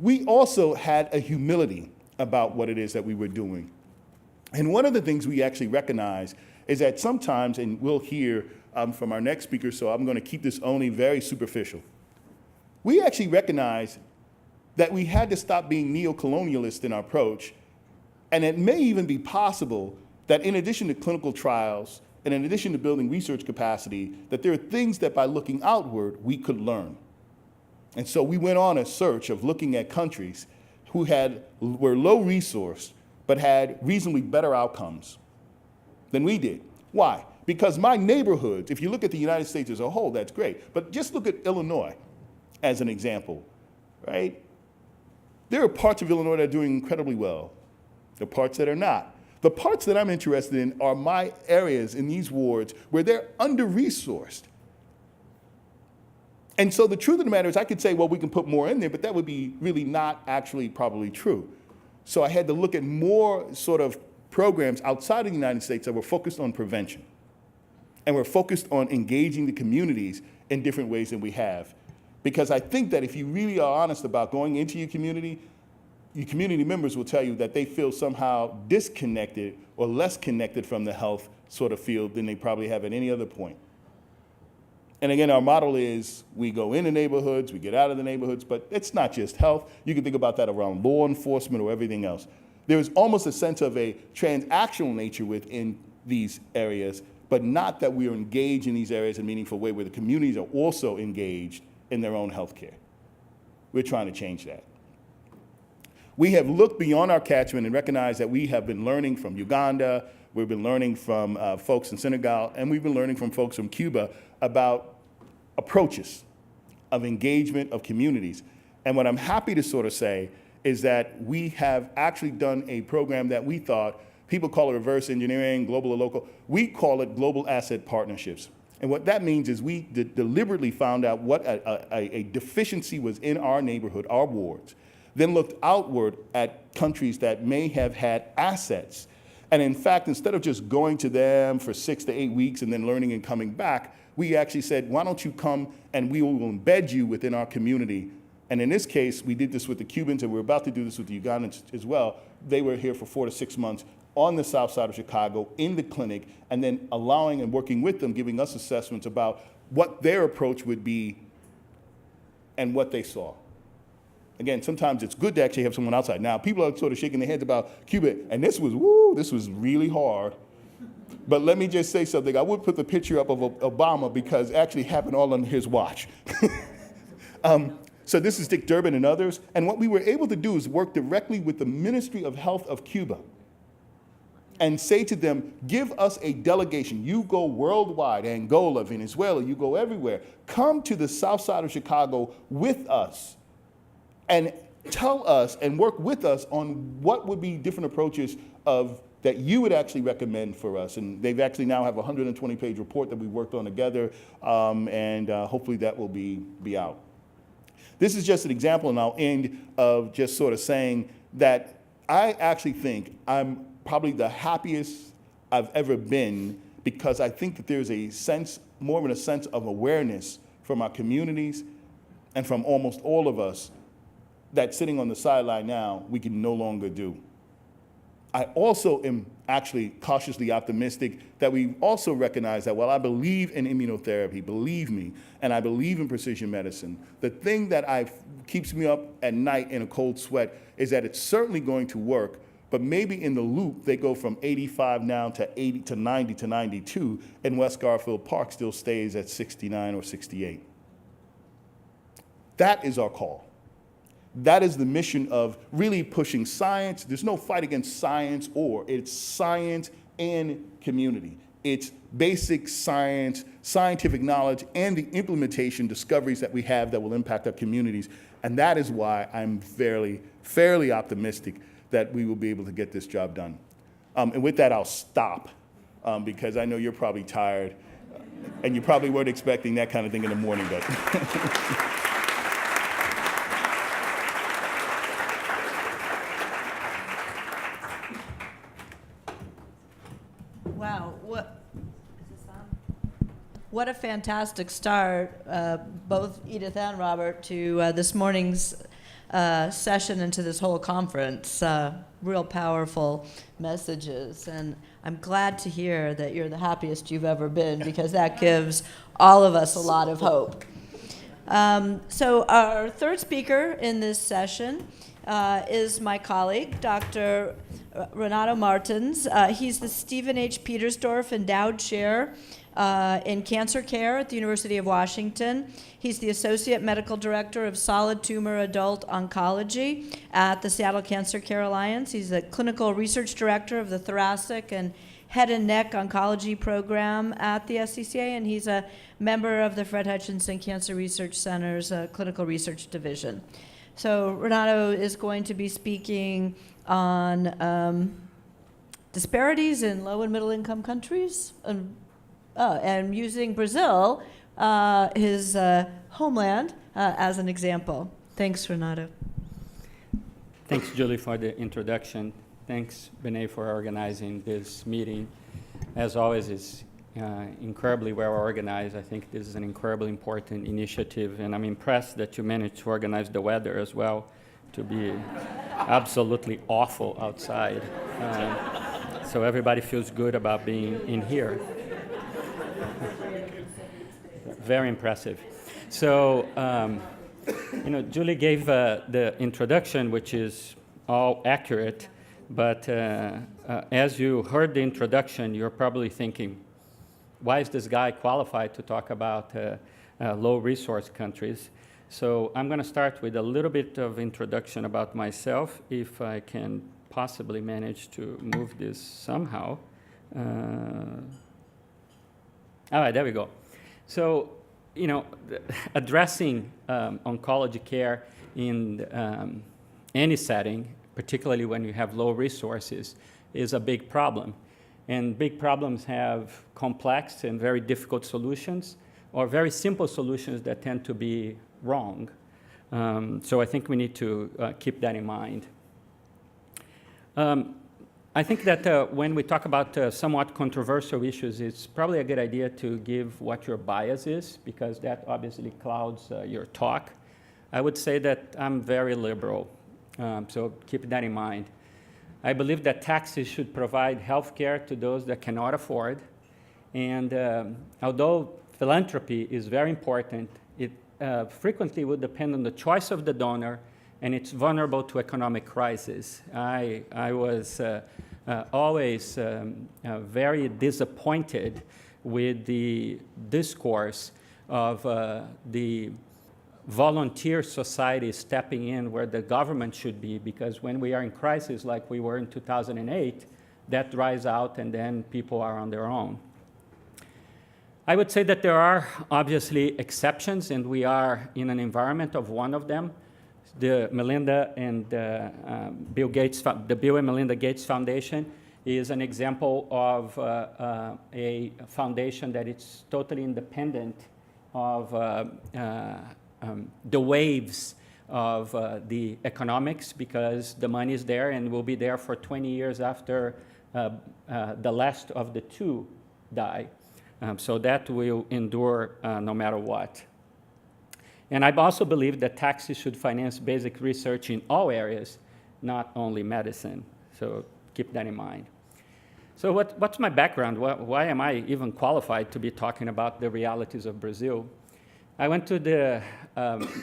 We also had a humility about what it is that we were doing. And one of the things we actually recognize is that sometimes, and we'll hear from our next speaker, so I'm going to keep this only very superficial. We actually recognize that we had to stop being neo-colonialist in our approach, and it may even be possible that in addition to clinical trials and in addition to building research capacity, that there are things that by looking outward we could learn. And so we went on a search of looking at countries who were low resourced but had reasonably better outcomes than we did. Why? Because my neighborhoods, if you look at the United States as a whole, that's great, but just look at Illinois as an example, right? There are parts of Illinois that are doing incredibly well. There are parts that are not. The parts that I'm interested in are my areas in these wards where they're under-resourced. And so the truth of the matter is I could say, well, we can put more in there, but that would be really not actually probably true. So I had to look at more sort of programs outside of the United States that were focused on prevention. And we're focused on engaging the communities in different ways than we have. Because I think that if you really are honest about going into your community members will tell you that they feel somehow disconnected or less connected from the health sort of field than they probably have at any other point. And again, our model is we go into neighborhoods, we get out of the neighborhoods, but it's not just health. You can think about that around law enforcement or everything else. There is almost a sense of a transactional nature within these areas, but not that we are engaged in these areas in a meaningful way where the communities are also engaged in their own health care. We're trying to change that. We have looked beyond our catchment and recognized that we have been learning from Uganda, we've been learning from folks in Senegal, and we've been learning from folks from Cuba about approaches of engagement of communities. And what I'm happy to sort of say is that we have actually done a program that we thought, people call it reverse engineering, global or local, we call it global asset partnerships. And what that means is we deliberately found out what a deficiency was in our neighborhood, our wards, then looked outward at countries that may have had assets. And in fact, instead of just going to them for 6 to 8 weeks and then learning and coming back, we actually said, why don't you come and we will embed you within our community. And in this case, we did this with the Cubans, and we're about to do this with the Ugandans as well. They were here for 4 to 6 months on the south side of Chicago in the clinic, and then allowing and working with them, giving us assessments about what their approach would be and what they saw. Again, sometimes it's good to actually have someone outside. Now, people are sort of shaking their heads about Cuba, and this was really hard. But let me just say something. I would put the picture up of Obama because it actually happened all on his watch. So this is Dick Durbin and others. And what we were able to do is work directly with the Ministry of Health of Cuba and say to them, give us a delegation. You go worldwide, Angola, Venezuela, you go everywhere. Come to the south side of Chicago with us and tell us and work with us on what would be different approaches that you would actually recommend for us. And they've actually now have a 120-page report that we worked on together, and hopefully that will be out. This is just an example, and I'll end of just sort of saying that I actually think I'm probably the happiest I've ever been, because I think that there's a sense, more of a sense of awareness from our communities and from almost all of us that sitting on the sideline now, we can no longer do. I also am actually cautiously optimistic that we also recognize that while I believe in immunotherapy, believe me, and I believe in precision medicine, the thing that keeps me up at night in a cold sweat is that it's certainly going to work, but maybe in the loop, they go from 85 now to 80 to 90 to 92, and West Garfield Park still stays at 69 or 68. That is our call. That is the mission of really pushing science. There's no fight against science, or it's science and community. It's basic science, scientific knowledge, and the implementation discoveries that we have that will impact our communities. And that is why I'm fairly optimistic that we will be able to get this job done. And with that, I'll stop, because I know you're probably tired, and you probably weren't expecting that kind of thing in the morning, but. Wow, what a fantastic start, both Edith and Robert, to this morning's session and to this whole conference. Real powerful messages, and I'm glad to hear that you're the happiest you've ever been, because that gives all of us a lot of hope. So our third speaker in this session is my colleague, Dr. Renato Martins. He's the Stephen H. Petersdorf Endowed Chair in Cancer Care at the University of Washington. He's the Associate Medical Director of Solid Tumor Adult Oncology at the Seattle Cancer Care Alliance. He's the Clinical Research Director of the Thoracic and Head and Neck Oncology Program at the SCCA, and he's a member of the Fred Hutchinson Cancer Research Center's Clinical Research Division. So Renato is going to be speaking on disparities in low and middle income countries, and using Brazil, his homeland, as an example. Thanks, Renato. Thanks, Julie, for the introduction. Thanks, Binay, for organizing this meeting. As always, it's incredibly well organized. I think this is an incredibly important initiative, and I'm impressed that you managed to organize the weather as well to be absolutely awful outside. So everybody feels good about being in here. Very impressive. So, Julie gave the introduction, which is all accurate, but as you heard the introduction, you're probably thinking, why is this guy qualified to talk about low-resource countries? So I'm going to start with a little bit of introduction about myself, if I can possibly manage to move this somehow. All right, there we go. So, addressing oncology care in any setting, particularly when you have low resources, is a big problem. And big problems have complex and very difficult solutions, or very simple solutions that tend to be wrong. So I think we need to keep that in mind. I think that when we talk about somewhat controversial issues, it's probably a good idea to give what your bias is, because that obviously clouds your talk. I would say that I'm very liberal, so keep that in mind. I believe that taxes should provide health care to those that cannot afford. And although philanthropy is very important, it frequently would depend on the choice of the donor, and it's vulnerable to economic crisis. I was always very disappointed with the discourse of the volunteer society stepping in where the government should be, because when we are in crisis like we were in 2008, that dries out and then people are on their own. I would say that there are obviously exceptions, and we are in an environment of one of them. The Melinda and Bill and Melinda Gates Foundation is an example of a foundation that is totally independent of the waves of the economics, because the money is there and will be there for 20 years after the last of the two die. So that will endure no matter what. And I also believe that taxes should finance basic research in all areas, not only medicine. So keep that in mind. So what's my background? Why am I even qualified to be talking about the realities of Brazil? I went to the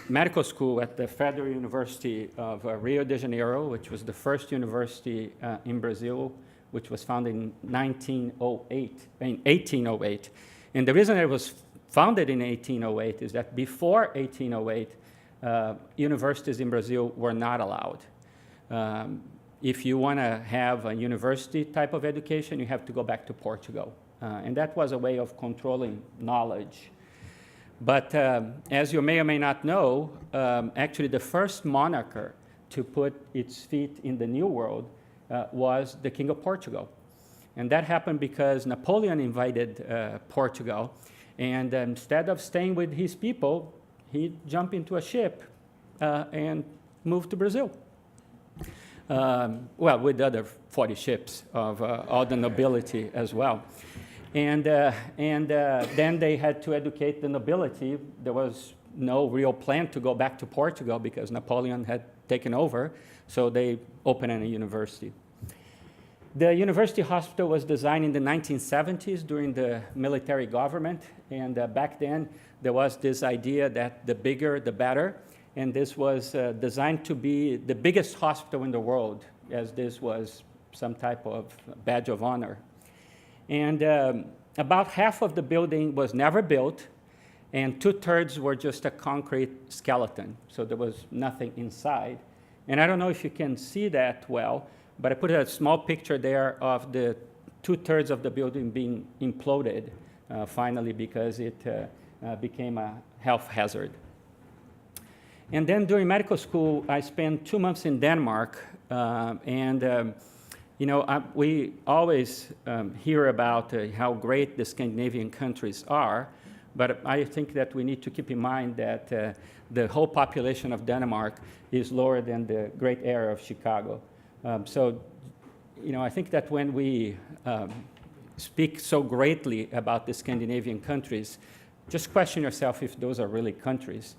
medical school at the Federal University of Rio de Janeiro, which was the first university in Brazil, which was founded in 1808. And the reason it was founded in 1808 is that before 1808, universities in Brazil were not allowed. If you want to have a university type of education, you have to go back to Portugal. And that was a way of controlling knowledge. But as you may or may not know, actually the first monarch to put its feet in the New World was the King of Portugal. And that happened because Napoleon invaded Portugal. And instead of staying with his people, he jumped into a ship and moved to Brazil. Well, with the other 40 ships of all the nobility as well. And then they had to educate the nobility. There was no real plan to go back to Portugal because Napoleon had taken over, so they opened a university. The university hospital was designed in the 1970s during the military government, and back then there was this idea that the bigger, the better, and this was designed to be the biggest hospital in the world, as this was some type of badge of honor. And about half of the building was never built, and 2/3 were just a concrete skeleton, so there was nothing inside. And I don't know if you can see that well, but I put a small picture there of the 2/3 of the building being imploded finally because it became a health hazard. And then during medical school, I spent 2 months in Denmark, we always hear about how great the Scandinavian countries are, but I think that we need to keep in mind that the whole population of Denmark is lower than the great area of Chicago. I think that when we speak so greatly about the Scandinavian countries, just question yourself if those are really countries.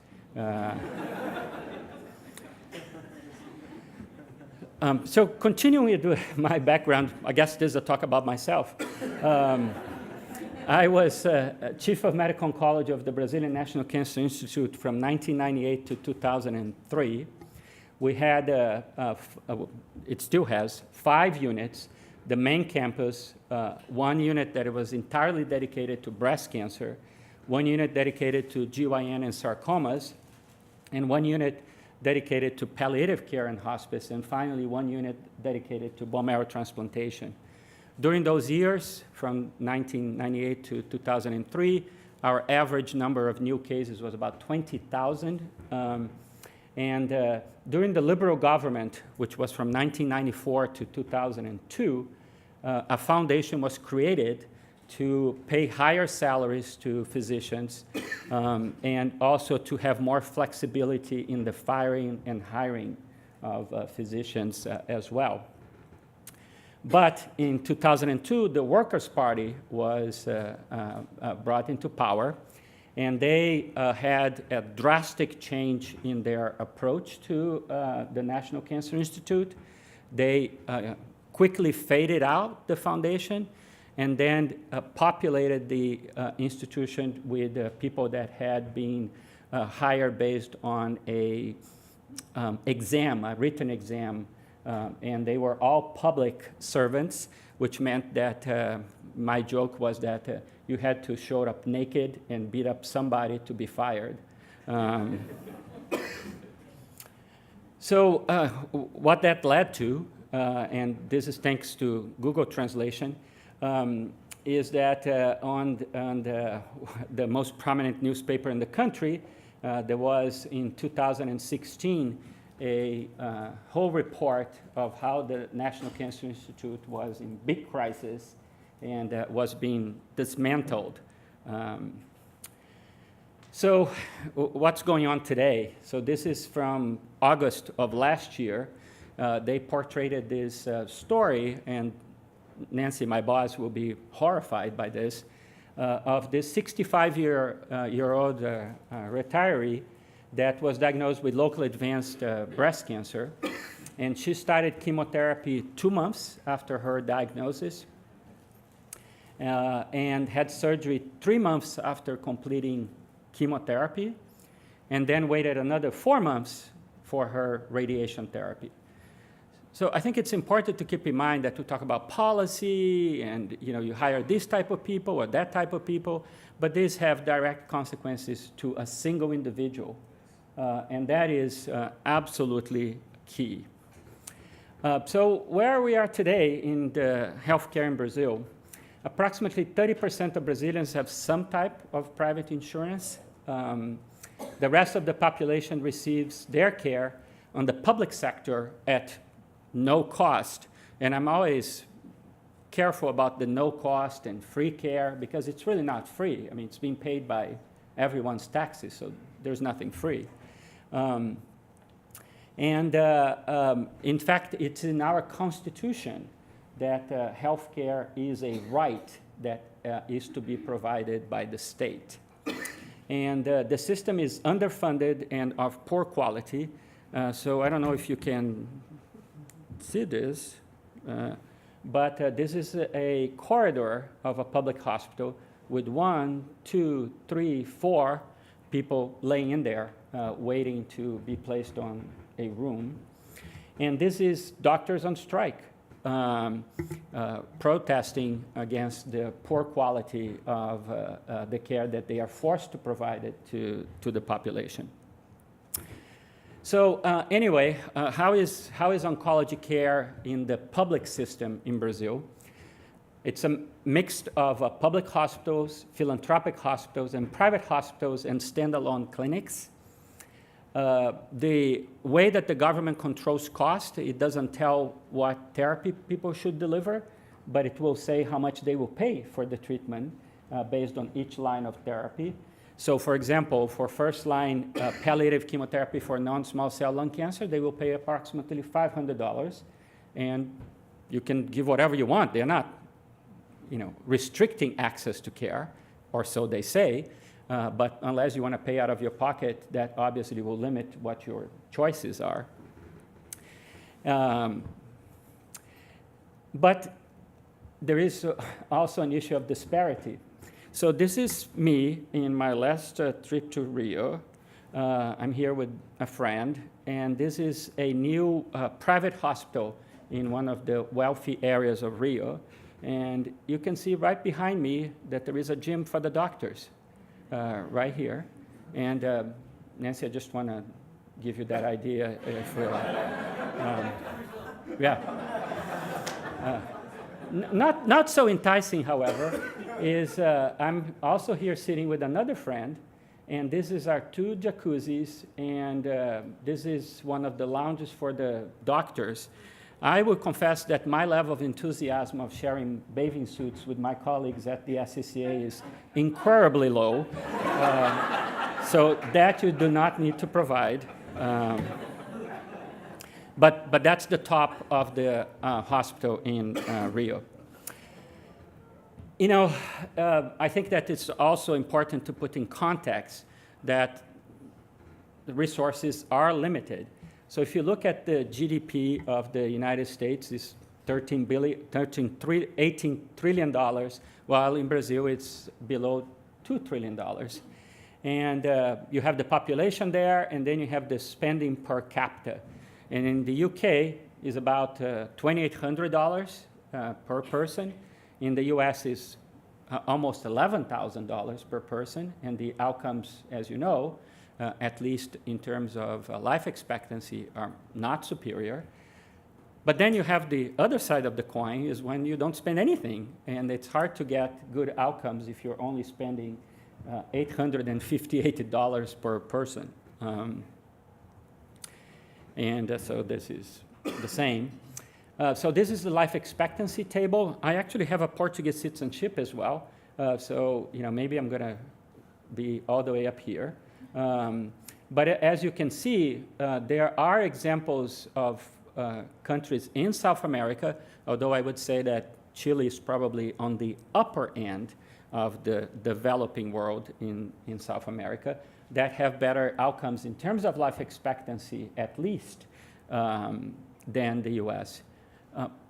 So continuing with my background, I guess this is a talk about myself. I was chief of medical oncology of the Brazilian National Cancer Institute from 1998 to 2003. We had, it still has, 5 units. The main campus, 1 unit that was entirely dedicated to breast cancer, 1 unit dedicated to GYN and sarcomas, and 1 unit dedicated to palliative care and hospice, and finally 1 unit dedicated to bone marrow transplantation. During those years, from 1998 to 2003, our average number of new cases was about 20,000. During the Liberal government, which was from 1994 to 2002, a foundation was created to pay higher salaries to physicians and also to have more flexibility in the firing and hiring of physicians as well. But in 2002, the Workers' Party was brought into power, and they had a drastic change in their approach to the National Cancer Institute. They quickly faded out the foundation and then populated the institution with people that had been hired based on a written exam, and they were all public servants, which meant that my joke was that you had to show up naked and beat up somebody to be fired. So what that led to, and this is thanks to Google Translation, is that on the most prominent newspaper in the country, there was in 2016 a whole report of how the National Cancer Institute was in big crisis and was being dismantled. So what's going on today? So this is from August of last year. They portrayed this story, and Nancy, my boss, will be horrified by this, of this 65-year-old retiree that was diagnosed with locally advanced breast cancer. And she started chemotherapy 2 months after her diagnosis and had surgery 3 months after completing chemotherapy, and then waited another 4 months for her radiation therapy. So I think it's important to keep in mind that we talk about policy and you hire this type of people or that type of people, but these have direct consequences to a single individual, and that is absolutely key. So where we are today in the healthcare in Brazil, approximately 30% of Brazilians have some type of private insurance. The rest of the population receives their care on the public sector at no cost. And I'm always careful about the no cost and free care, because it's really not free. I mean, it's being paid by everyone's taxes, so there's nothing free. In fact, it's in our Constitution that healthcare is a right that is to be provided by the state. And the system is underfunded and of poor quality. So I don't know if you can see this, but this is a corridor of a public hospital with 1, 2, 3, 4 people laying in there waiting to be placed on a room. And this is doctors on strike, protesting against the poor quality of the care that they are forced to provide it to the population. So anyway, how is oncology care in the public system in Brazil? It's a mix of public hospitals, philanthropic hospitals, and private hospitals and standalone clinics. The way that the government controls cost, it doesn't tell what therapy people should deliver, but it will say how much they will pay for the treatment based on each line of therapy. So for example, for first-line palliative chemotherapy for non-small cell lung cancer, they will pay approximately $500, and you can give whatever you want. They're not restricting access to care, or so they say. But unless you want to pay out of your pocket, that obviously will limit what your choices are. But there is also an issue of disparity. So this is me in my last trip to Rio. I'm here with a friend, and this is a new private hospital in one of the wealthy areas of Rio. And you can see right behind me that there is a gym for the doctors. Right here. And Nancy, I just want to give you that idea. Not so enticing, however, is I'm also here sitting with another friend, and this is our 2 jacuzzis, and this is one of the lounges for the doctors. I will confess that my level of enthusiasm of sharing bathing suits with my colleagues at the SCCA is incredibly low, so that you do not need to provide. But that's the top of the hospital in Rio. I think that it's also important to put in context that the resources are limited. So if you look at the GDP of the United States, it's $18 trillion, while in Brazil it's below $2 trillion. And you have the population there, and then you have the spending per capita. And in the UK is about $2,800 per person. In the US is almost $11,000 per person, and the outcomes, as you know, at least in terms of life expectancy, are not superior. But then you have the other side of the coin is when you don't spend anything, and it's hard to get good outcomes if you're only spending $858 per person. So this is the same. So this is the life expectancy table. I actually have a Portuguese citizenship as well, so maybe I'm going to be all the way up here. But as you can see, there are examples of countries in South America, although I would say that Chile is probably on the upper end of the developing world in South America, that have better outcomes in terms of life expectancy, at least, than the US.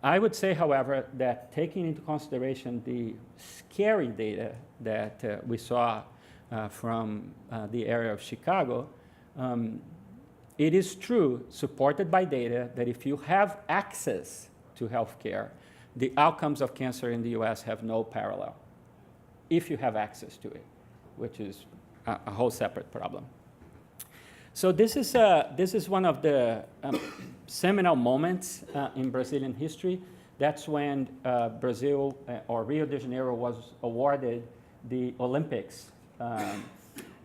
I would say, however, that taking into consideration the scary data that we saw from the area of Chicago, it is true, supported by data, that if you have access to healthcare, the outcomes of cancer in the US have no parallel, if you have access to it, which is a whole separate problem. So this is one of the seminal moments in Brazilian history. That's when Brazil, or Rio de Janeiro, was awarded the Olympics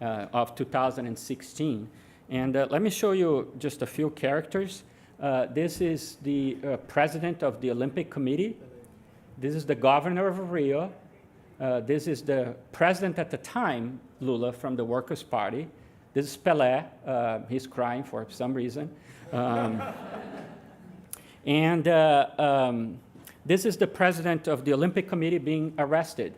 of 2016. And let me show you just a few characters. This is the president of the Olympic Committee. This is the governor of Rio. This is the president at the time, Lula, from the Workers' Party. This is Pelé. He's crying for some reason. This is the president of the Olympic Committee being arrested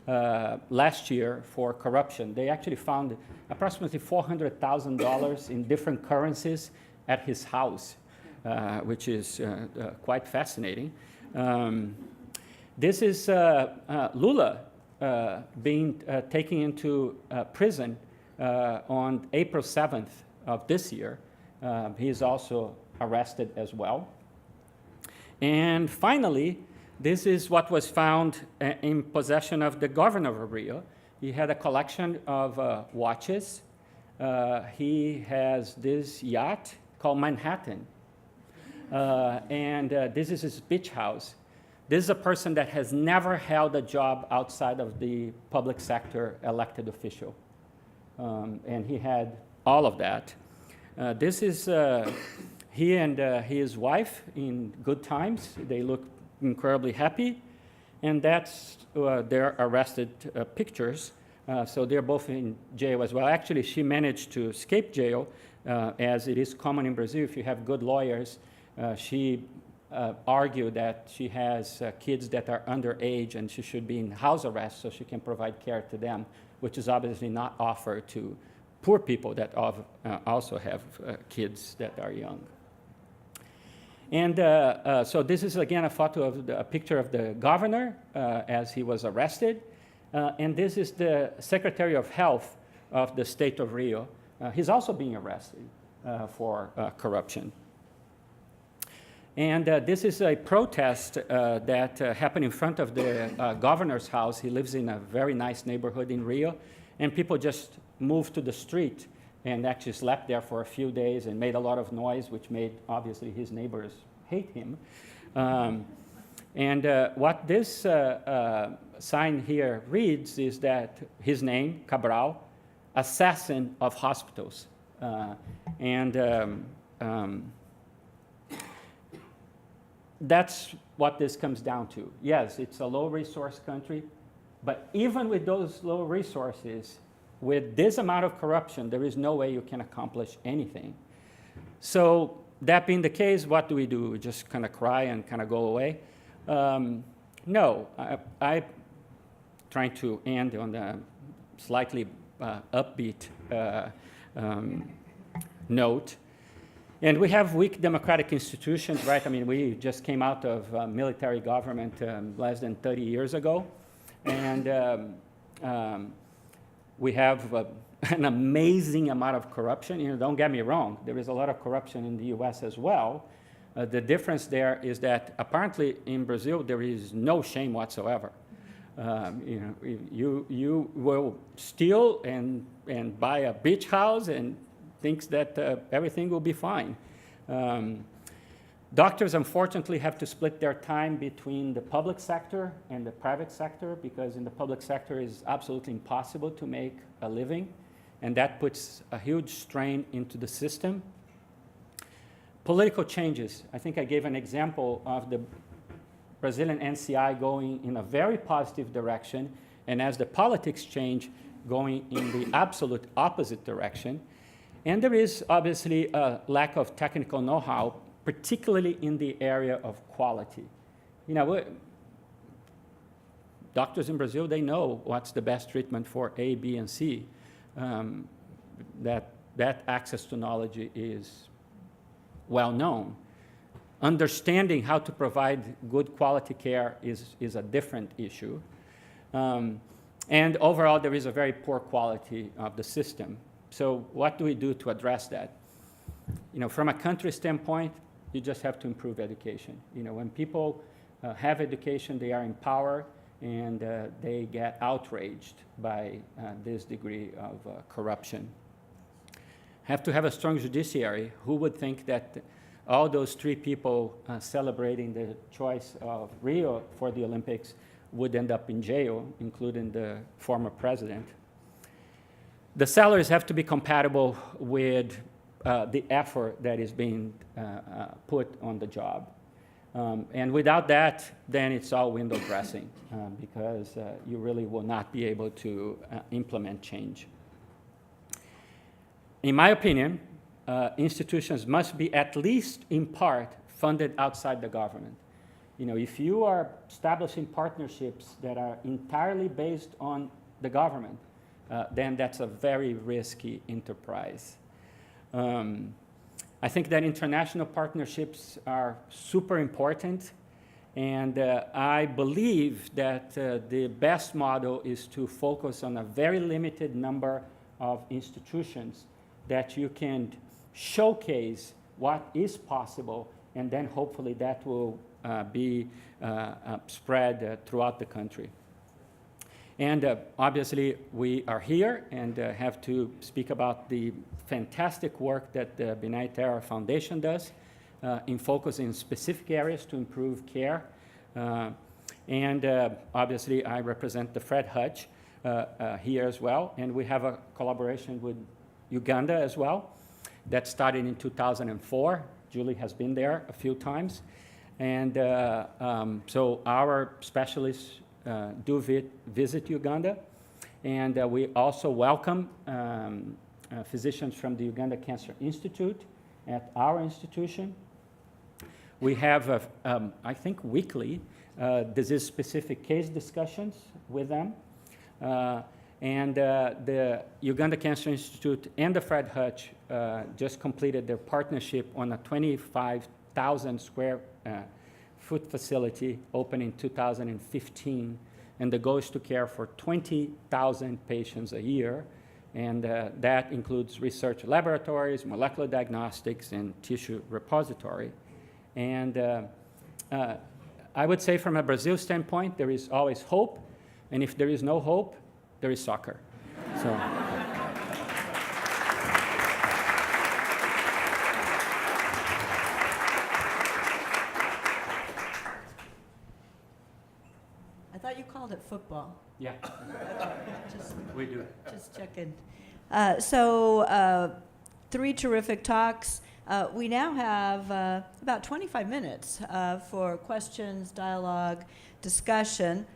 last year for corruption. They actually found approximately $400,000 in different currencies at his house, which is quite fascinating. This is Lula being taken into prison on April 7th of this year. He is also arrested as well. And finally, this is what was found in possession of the governor of Rio. He had a collection of watches. He has this yacht called Manhattan. This is his beach house. This is a person that has never held a job outside of the public sector elected official. And he had all of that. This is he and his wife in good times. They look incredibly happy. And that's their arrested pictures. So they're both in jail as well. Actually, she managed to escape jail, as it is common in Brazil. If you have good lawyers, she argued that she has kids that are underage and she should be in house arrest so she can provide care to them, which is obviously not offered to poor people that also have kids that are young. And so this is, again, a photo of a picture of the governor as he was arrested. And this is the Secretary of Health of the state of Rio. He's also being arrested for corruption. And this is a protest that happened in front of the governor's house. He lives in a very nice neighborhood in Rio. And people just moved to the street and actually slept there for a few days and made a lot of noise, which made, obviously, his neighbors hate him. What this sign here reads is that his name, Cabral, assassin of hospitals. That's what this comes down to. Yes, it's a low-resource country, but even with those low resources, with this amount of corruption, there is no way you can accomplish anything. So that being the case, what do? We just kind of cry and kind of go away? No, I'm trying to end on a slightly upbeat note. And we have weak democratic institutions, right? I mean, we just came out of military government less than 30 years ago. And we have an amazing amount of corruption. You know, don't get me wrong, there is a lot of corruption in the US as well. The difference there is that apparently in Brazil there is no shame whatsoever. You will steal and buy a beach house and thinks that everything will be fine. Doctors, unfortunately, have to split their time between the public sector and the private sector because in the public sector it's absolutely impossible to make a living, and that puts a huge strain into the system. Political changes. I think I gave an example of the Brazilian NCI going in a very positive direction, and as the politics change, going in the absolute opposite direction. And there is obviously a lack of technical know-how, particularly in the area of quality. You know, doctors in Brazil, they know what's the best treatment for A, B, and C. That access to knowledge is well known. Understanding how to provide good quality care is a different issue. And overall, there is a very poor quality of the system. So what do we do to address that? You know, from a country standpoint, you just have to improve education. You know, when people have education, they are empowered, and they get outraged by this degree of corruption. Have to have a strong judiciary. Who would think that all those 3 people celebrating the choice of Rio for the Olympics would end up in jail, including the former president? The salaries have to be compatible with the effort that is being put on the job. And without that, then it's all window dressing, because you really will not be able to implement change. In my opinion, institutions must be at least in part funded outside the government. You know, if you are establishing partnerships that are entirely based on the government, then that's a very risky enterprise. I think that international partnerships are super important, and I believe that the best model is to focus on a very limited number of institutions that you can showcase what is possible, and then hopefully that will be spread throughout the country. And obviously, we are here and have to speak about the fantastic work that the Binaytara Foundation does in focusing specific areas to improve care. And obviously, I represent the Fred Hutch here as well, and we have a collaboration with Uganda as well that started in 2004. Julie has been there a few times. And so our specialists do visit Uganda. And we also welcome physicians from the Uganda Cancer Institute at our institution. We have, I think, weekly disease-specific case discussions with them. And the Uganda Cancer Institute and the Fred Hutch just completed their partnership on a 25,000 square foot facility opened in 2015. And the goal is to care for 20,000 patients a year. And that includes research laboratories, molecular diagnostics, and tissue repository. And I would say from a Brazil standpoint, there is always hope. And if there is no hope, there is soccer. So. I thought you called it football. Yeah, we do. Just checking. So 3 terrific talks. We now have about 25 minutes for questions, dialogue, discussion.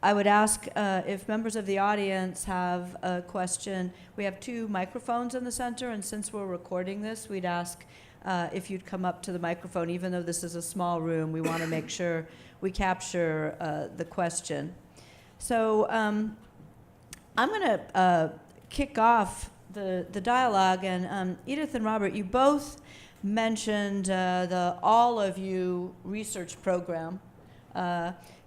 I would ask if members of the audience have a question. We have 2 microphones in the center, and since we're recording this, we'd ask if you'd come up to the microphone. Even though this is a small room, we want to make sure we capture the question. So I'm going to kick off the dialogue, and Edith and Robert, you both mentioned the All of You research program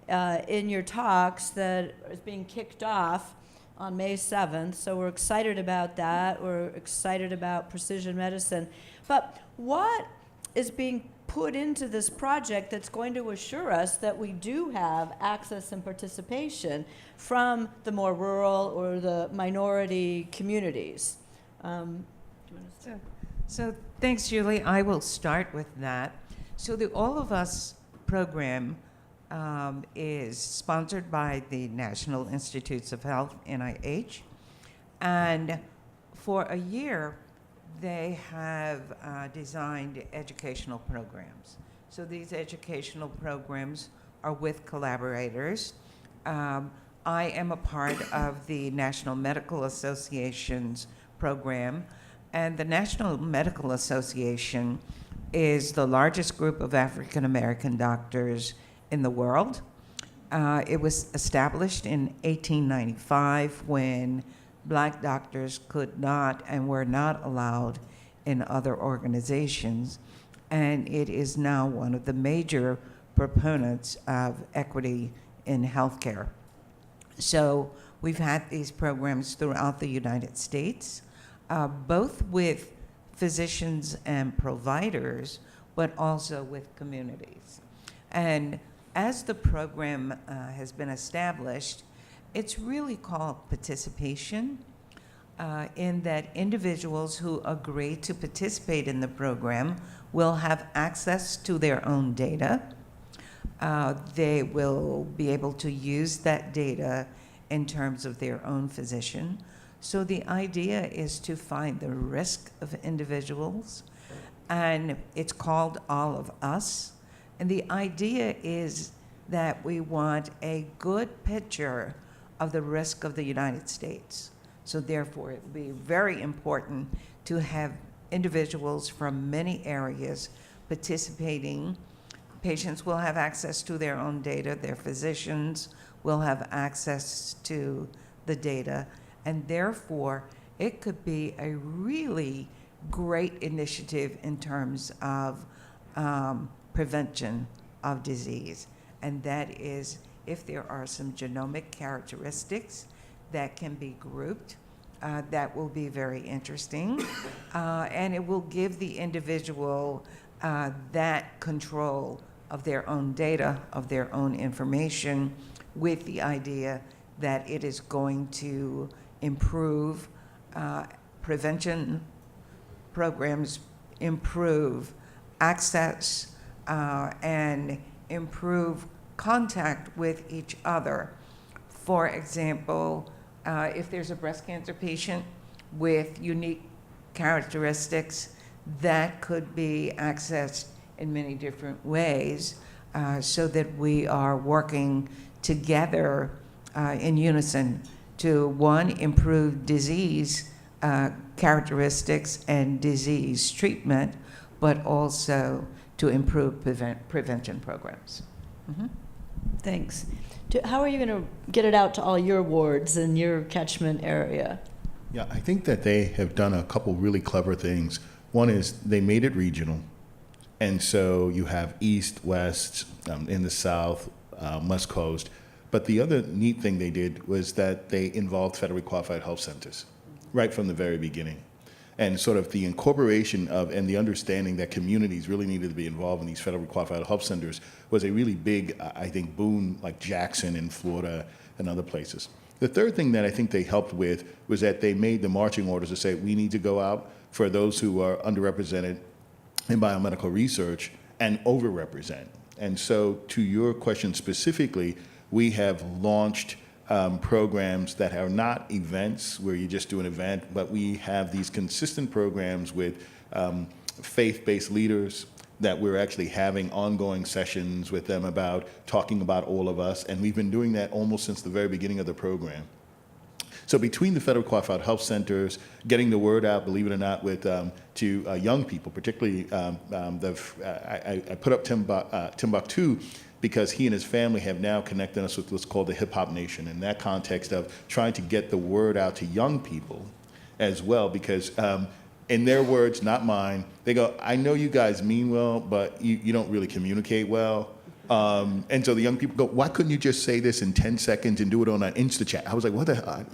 in your talks that is being kicked off on May 7th. So we're excited about that. We're excited about precision medicine. But what is being put into this project that's going to assure us that we do have access and participation from the more rural or the minority communities? So thanks, Julie. I will start with that. So the All of Us program is sponsored by the National Institutes of Health, NIH, and for a year they have designed educational programs. So these educational programs are with collaborators. I am a part of the National Medical Association's program, and the National Medical Association is the largest group of African American doctors in the world. It was established in 1895 when black doctors could not and were not allowed in other organizations, and it is now one of the major proponents of equity in healthcare. So we've had these programs throughout the United States, both with physicians and providers, but also with communities. And as the program has been established, it's really called participation, in that individuals who agree to participate in the program will have access to their own data. They will be able to use that data in terms of their own physician. So the idea is to find the risk of individuals, and it's called All of Us. And the idea is that we want a good picture of the risk of the United States. So therefore, it will be very important to have individuals from many areas participating. Patients will have access to their own data, their physicians will have access to the data, and therefore, it could be a really great initiative in terms of prevention of disease. And that is, if there are some genomic characteristics that can be grouped, that will be very interesting. And it will give the individual that control of their own data, of their own information, with the idea that it is going to improve prevention programs, improve access, and improve contact with each other. For example, if there's a breast cancer patient with unique characteristics, that could be accessed in many different ways, so that we are working together in unison to, one, improve disease characteristics and disease treatment, but also to improve prevention programs. Mm-hmm. Thanks. How are you going to get it out to all your wards and your catchment area? Yeah, I think that they have done a couple really clever things. One is they made it regional. And so you have East, West, in the South, West Coast. But the other neat thing they did was that they involved federally qualified health centers right from the very beginning. And sort of the incorporation of and the understanding that communities really needed to be involved in these federally qualified health centers was a really big, I think, boon, like Jackson in Florida and other places. The third thing that I think they helped with was that they made the marching orders to say, we need to go out for those who are underrepresented in biomedical research and overrepresent. And so to your question specifically, we have launched programs that are not events where you just do an event, but we have these consistent programs with faith-based leaders that we're actually having ongoing sessions with them about talking about all of us, and we've been doing that almost since the very beginning of the program. So between the federal qualified health centers, getting the word out, believe it or not, with to young people, particularly I put up Timbuktu because he and his family have now connected us with what's called the Hip Hop Nation, in that context of trying to get the word out to young people as well, because in their words, not mine, they go, I know you guys mean well, but you don't really communicate well. And so the young people go, why couldn't you just say this in 10 seconds and do it on an Insta chat? I was like, what the hell?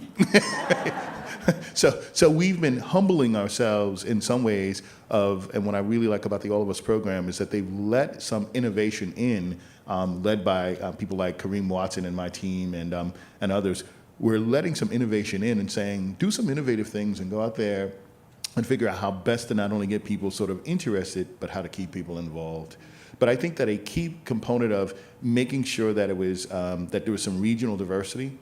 So we've been humbling ourselves in some ways and what I really like about the All of Us program is that they've let some innovation in, led by people like Kareem Watson and my team and others. We're letting some innovation in and saying, do some innovative things and go out there and figure out how best to not only get people sort of interested, but how to keep people involved. But I think that a key component of making sure that it was that there was some regional diversity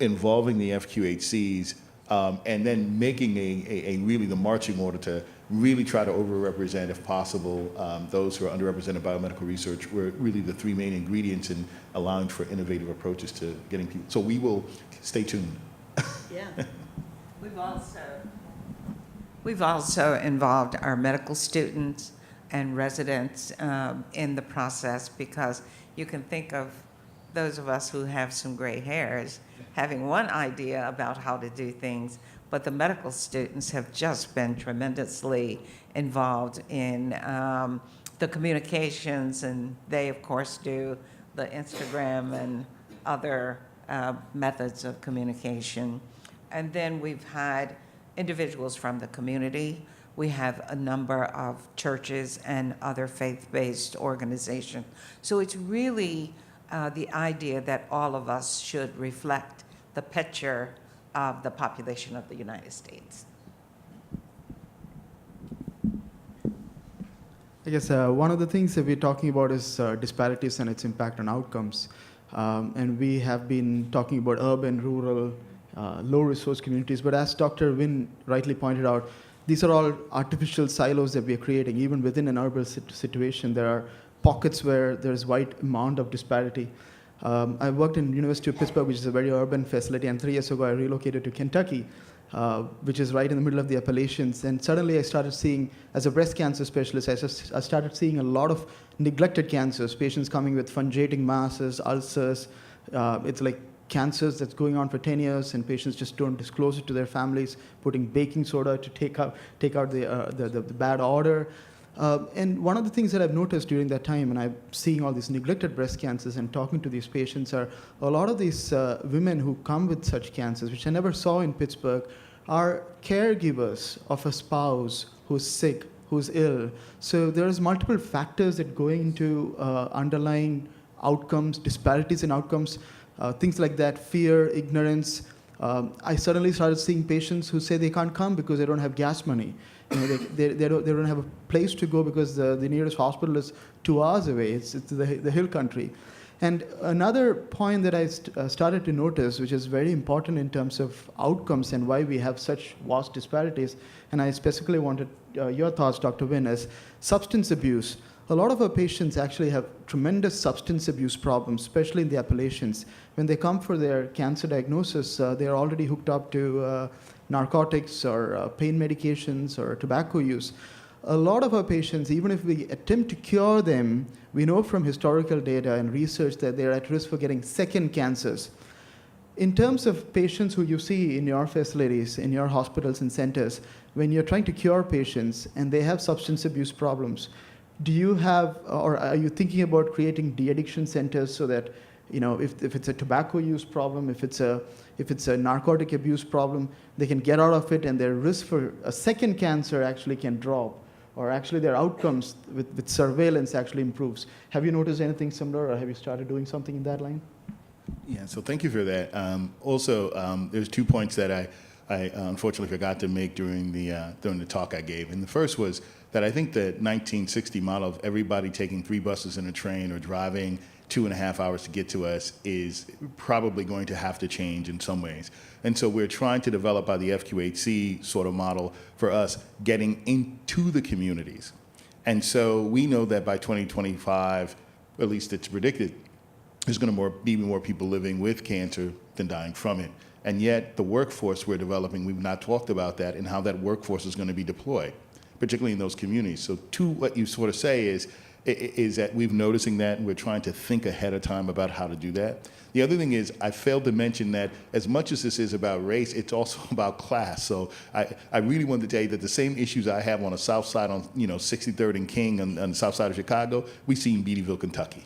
involving the FQHCs, and then making a really the marching order to really try to overrepresent, if possible, those who are underrepresented biomedical research were really the three main ingredients in allowing for innovative approaches to getting people. So we will stay tuned. Yeah. We've also involved our medical students and residents in the process, because you can think of those of us who have some gray hairs having one idea about how to do things, but the medical students have just been tremendously involved in the communications, and they, of course, do the Instagram and other methods of communication. And then we've had individuals from the community. We have a number of churches and other faith-based organizations. So it's really the idea that all of us should reflect the picture of the population of the United States. I guess one of the things that we're talking about is disparities and its impact on outcomes. And we have been talking about urban, rural, low-resource communities. But as Dr. Wynn rightly pointed out, these are all artificial silos that we are creating. Even within an urban situation, there are pockets where there's wide amount of disparity. I worked in University of Pittsburgh, which is a very urban facility, and 3 years ago I relocated to Kentucky, which is right in the middle of the Appalachians. And suddenly I started seeing, as a breast cancer specialist, I started seeing a lot of neglected cancers, patients coming with fungating masses, ulcers. It's like cancers that's going on for 10 years, and patients just don't disclose it to their families, putting baking soda to take out the bad odor. And one of the things that I've noticed during that time, and I'm seeing all these neglected breast cancers and talking to these patients, are a lot of these women who come with such cancers, which I never saw in Pittsburgh, are caregivers of a spouse who's sick, who's ill. So there's multiple factors that go into underlying outcomes, disparities in outcomes, things like that, fear, ignorance. I suddenly started seeing patients who say they can't come because they don't have gas money. You know, they don't have a place to go because the nearest hospital is 2 hours away. It's the hill country. And another point that I started to notice, which is very important in terms of outcomes and why we have such vast disparities, and I specifically wanted your thoughts, Dr. Wynn, is substance abuse. A lot of our patients actually have tremendous substance abuse problems, especially in the Appalachians. When they come for their cancer diagnosis, they are already hooked up to narcotics or pain medications or tobacco use. A lot of our patients, even if we attempt to cure them, we know from historical data and research that they're at risk for getting second cancers. In terms of patients who you see in your facilities, in your hospitals and centers, when you're trying to cure patients and they have substance abuse problems, do you have, or are you thinking about creating de-addiction centers so that, you know, if it's a tobacco use problem, if it's a narcotic abuse problem, they can get out of it and their risk for a second cancer actually can drop, or actually their outcomes with surveillance actually improves? Have you noticed anything similar, or have you started doing something in that line? Yeah, so thank you for that. There's 2 points that I unfortunately forgot to make during the talk I gave. And the first was that I think the 1960 model of everybody taking 3 buses and a train or driving 2.5 hours to get to us is probably going to have to change in some ways. And so we're trying to develop by the FQHC sort of model for us getting into the communities. And so we know that by 2025, at least it's predicted, there's going to be more people living with cancer than dying from it. And yet the workforce we're developing, we've not talked about that and how that workforce is going to be deployed, particularly in those communities. So what you sort of say is that we're noticing that and we're trying to think ahead of time about how to do that. The other thing is I failed to mention that as much as this is about race, it's also about class. So I really wanted to tell you that the same issues I have on the south side on 63rd and King on the south side of Chicago, we see in Beattyville, Kentucky.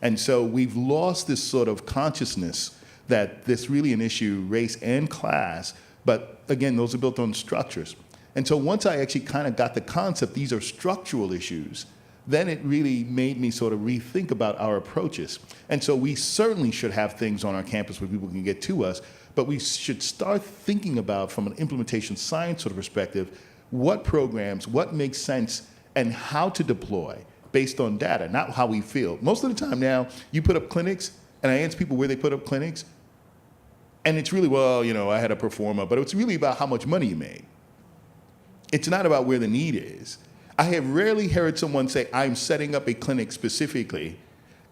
And so we've lost this sort of consciousness that there's really an issue, race and class, but again, those are built on structures. And so once I actually kind of got the concept, these are structural issues, then it really made me sort of rethink about our approaches. And so we certainly should have things on our campus where people can get to us, but we should start thinking about, from an implementation science sort of perspective, what programs, what makes sense, and how to deploy based on data, not how we feel. Most of the time now, you put up clinics, and I ask people where they put up clinics, and it's really, I had a performer, but it's really about how much money you made. It's not about where the need is. I have rarely heard someone say, I'm setting up a clinic specifically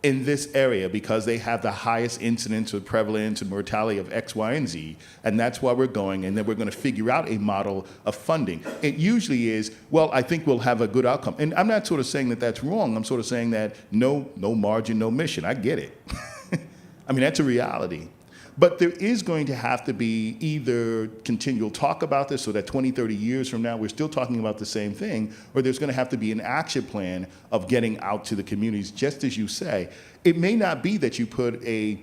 in this area because they have the highest incidence or prevalence and mortality of X, Y, and Z, and that's why we're going, and then we're going to figure out a model of funding. It usually is, well, I think we'll have a good outcome. And I'm not sort of saying that that's wrong. I'm sort of saying that no margin, no mission. I get it. I mean, that's a reality. But there is going to have to be either continual talk about this so that 20, 30 years from now we're still talking about the same thing, or there's going to have to be an action plan of getting out to the communities, just as you say. It may not be that you put a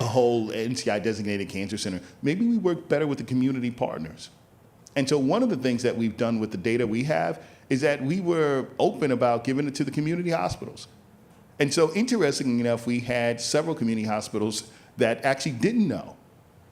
whole NCI designated cancer center. Maybe we work better with the community partners. And so one of the things that we've done with the data we have is that we were open about giving it to the community hospitals. And so interestingly enough, we had several community hospitals that actually didn't know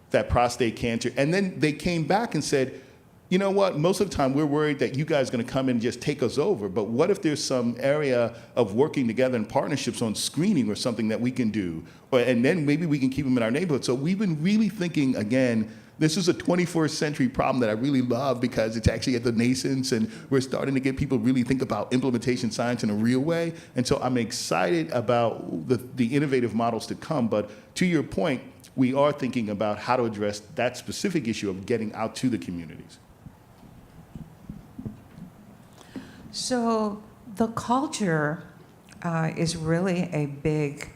that prostate cancer. And then they came back and said, you know what, most of the time we're worried that you guys are going to come in and just take us over. But what if there's some area of working together in partnerships on screening or something that we can do? And then maybe we can keep them in our neighborhood. So we've been really thinking, again, this is a 21st century problem that I really love because it's actually at the nascence and we're starting to get people really think about implementation science in a real way. And so I'm excited about the innovative models to come. But to your point, we are thinking about how to address that specific issue of getting out to the communities. So the culture is really a big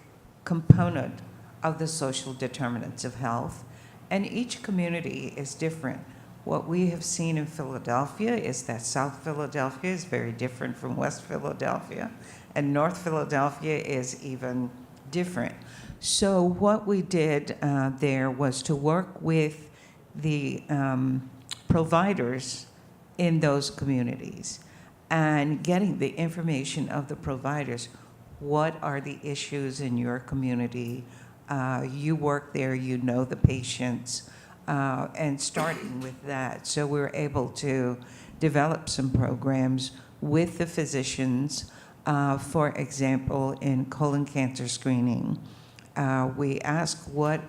component of the social determinants of health. And each community is different. What we have seen in Philadelphia is that South Philadelphia is very different from West Philadelphia, and North Philadelphia is even different. So what we did there was to work with the providers in those communities and getting the information of the providers. What are the issues in your community? You work there, you know the patients, and starting with that. So we were able to develop some programs with the physicians. For example, in colon cancer screening, we ask what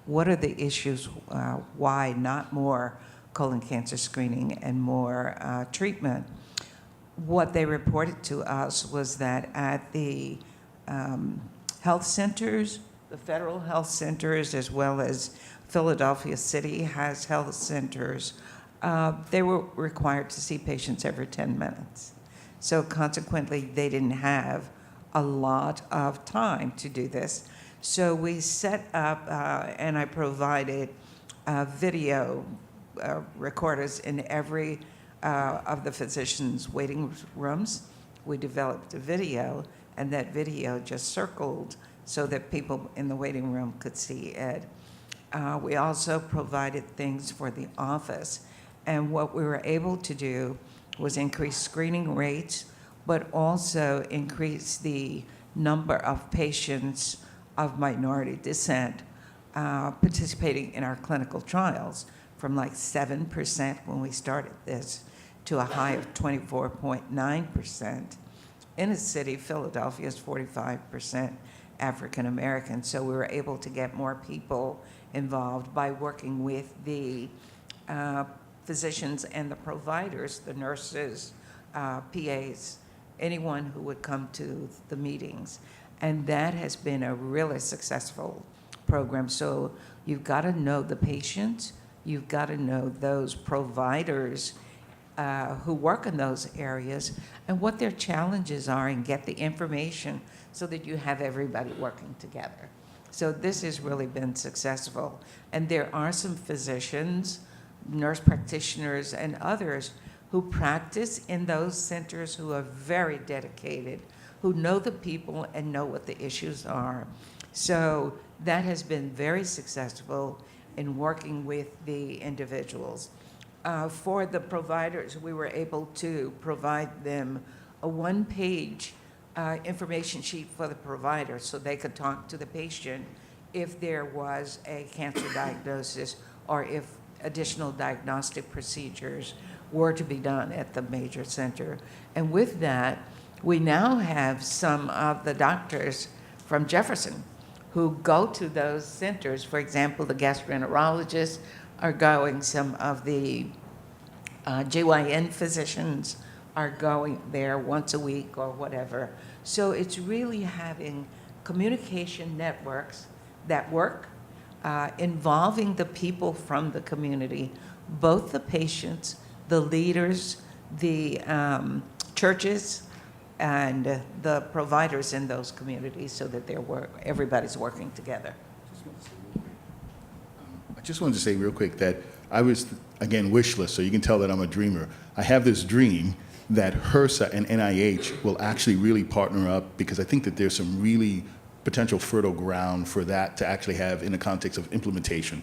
are the issues, why not more colon cancer screening and more treatment. What they reported to us was that at the health centers, the federal health centers, as well as Philadelphia City has health centers, they were required to see patients every 10 minutes. So consequently, they didn't have a lot of time to do this. So we set up, and I provided video recorders in every of the physicians' waiting rooms. We developed a video, and that video just circled so that people in the waiting room could see it. We also provided things for the office. And what we were able to do was increase screening rates, but also increase the number of patients of minority descent participating in our clinical trials from like 7% when we started this to a high of 24.9%. In a city, Philadelphia is 45% African American, so we were able to get more people involved by working with the physicians and the providers, the nurses, PAs, anyone who would come to the meetings. And that has been a really successful program. So you've got to know the patients, you've got to know those providers who work in those areas and what their challenges are, and get the information so that you have everybody working together. So this has really been successful. And there are some physicians, nurse practitioners, and others who practice in those centers who are very dedicated, who know the people and know what the issues are. So that has been very successful in working with the individuals. For the providers, we were able to provide them a one-page information sheet for the provider so they could talk to the patient if there was a cancer diagnosis or if additional diagnostic procedures were to be done at the major center. And with that, we now have some of the doctors from Jefferson who go to those centers. For example, the gastroenterologists are going, some of the GYN physicians are going there once a week or whatever. So it's really having communication networks that work, involving the people from the community, both the patients, the leaders, the churches, and the providers in those communities, so that everybody's working together. I just wanted to say real quick that I was, again, wish list, so you can tell that I'm a dreamer. I have this dream that HRSA and NIH will actually really partner up, because I think that there's some really potential fertile ground for that to actually have in the context of implementation.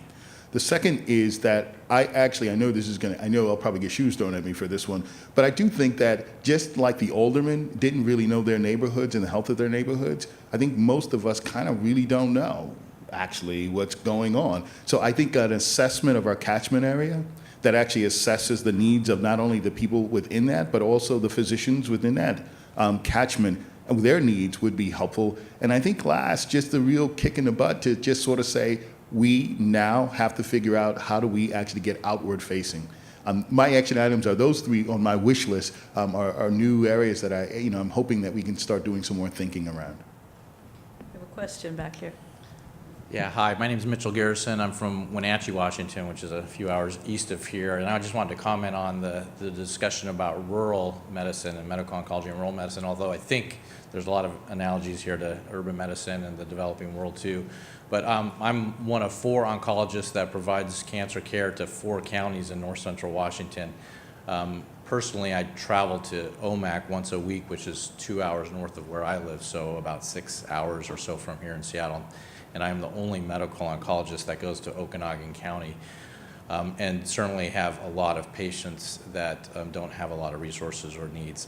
The second is that I know I'll probably get shoes thrown at me for this one, but I do think that just like the aldermen didn't really know their neighborhoods and the health of their neighborhoods, I think most of us kind of really don't know actually what's going on. So I think an assessment of our catchment area that actually assesses the needs of not only the people within that, but also the physicians within that catchment, their needs would be helpful. And I think last, just the real kick in the butt to just sort of say, we now have to figure out how do we actually get outward facing. My action items are those three on my wish list, are new areas that I'm hoping that we can start doing some more thinking around. We have a question back here. Yeah, hi, my name is Mitchell Garrison. I'm from Wenatchee, Washington, which is a few hours east of here. And I just wanted to comment on the discussion about rural medicine and medical oncology and rural medicine, although I think there's a lot of analogies here to urban medicine and the developing world too. But I'm one of 4 oncologists that provides cancer care to 4 counties in north central Washington. Personally, I travel to OMAC once a week, which is 2 hours north of where I live, so about 6 hours or so from here in Seattle. And I'm the only medical oncologist that goes to Okanagan County, and certainly have a lot of patients that don't have a lot of resources or needs,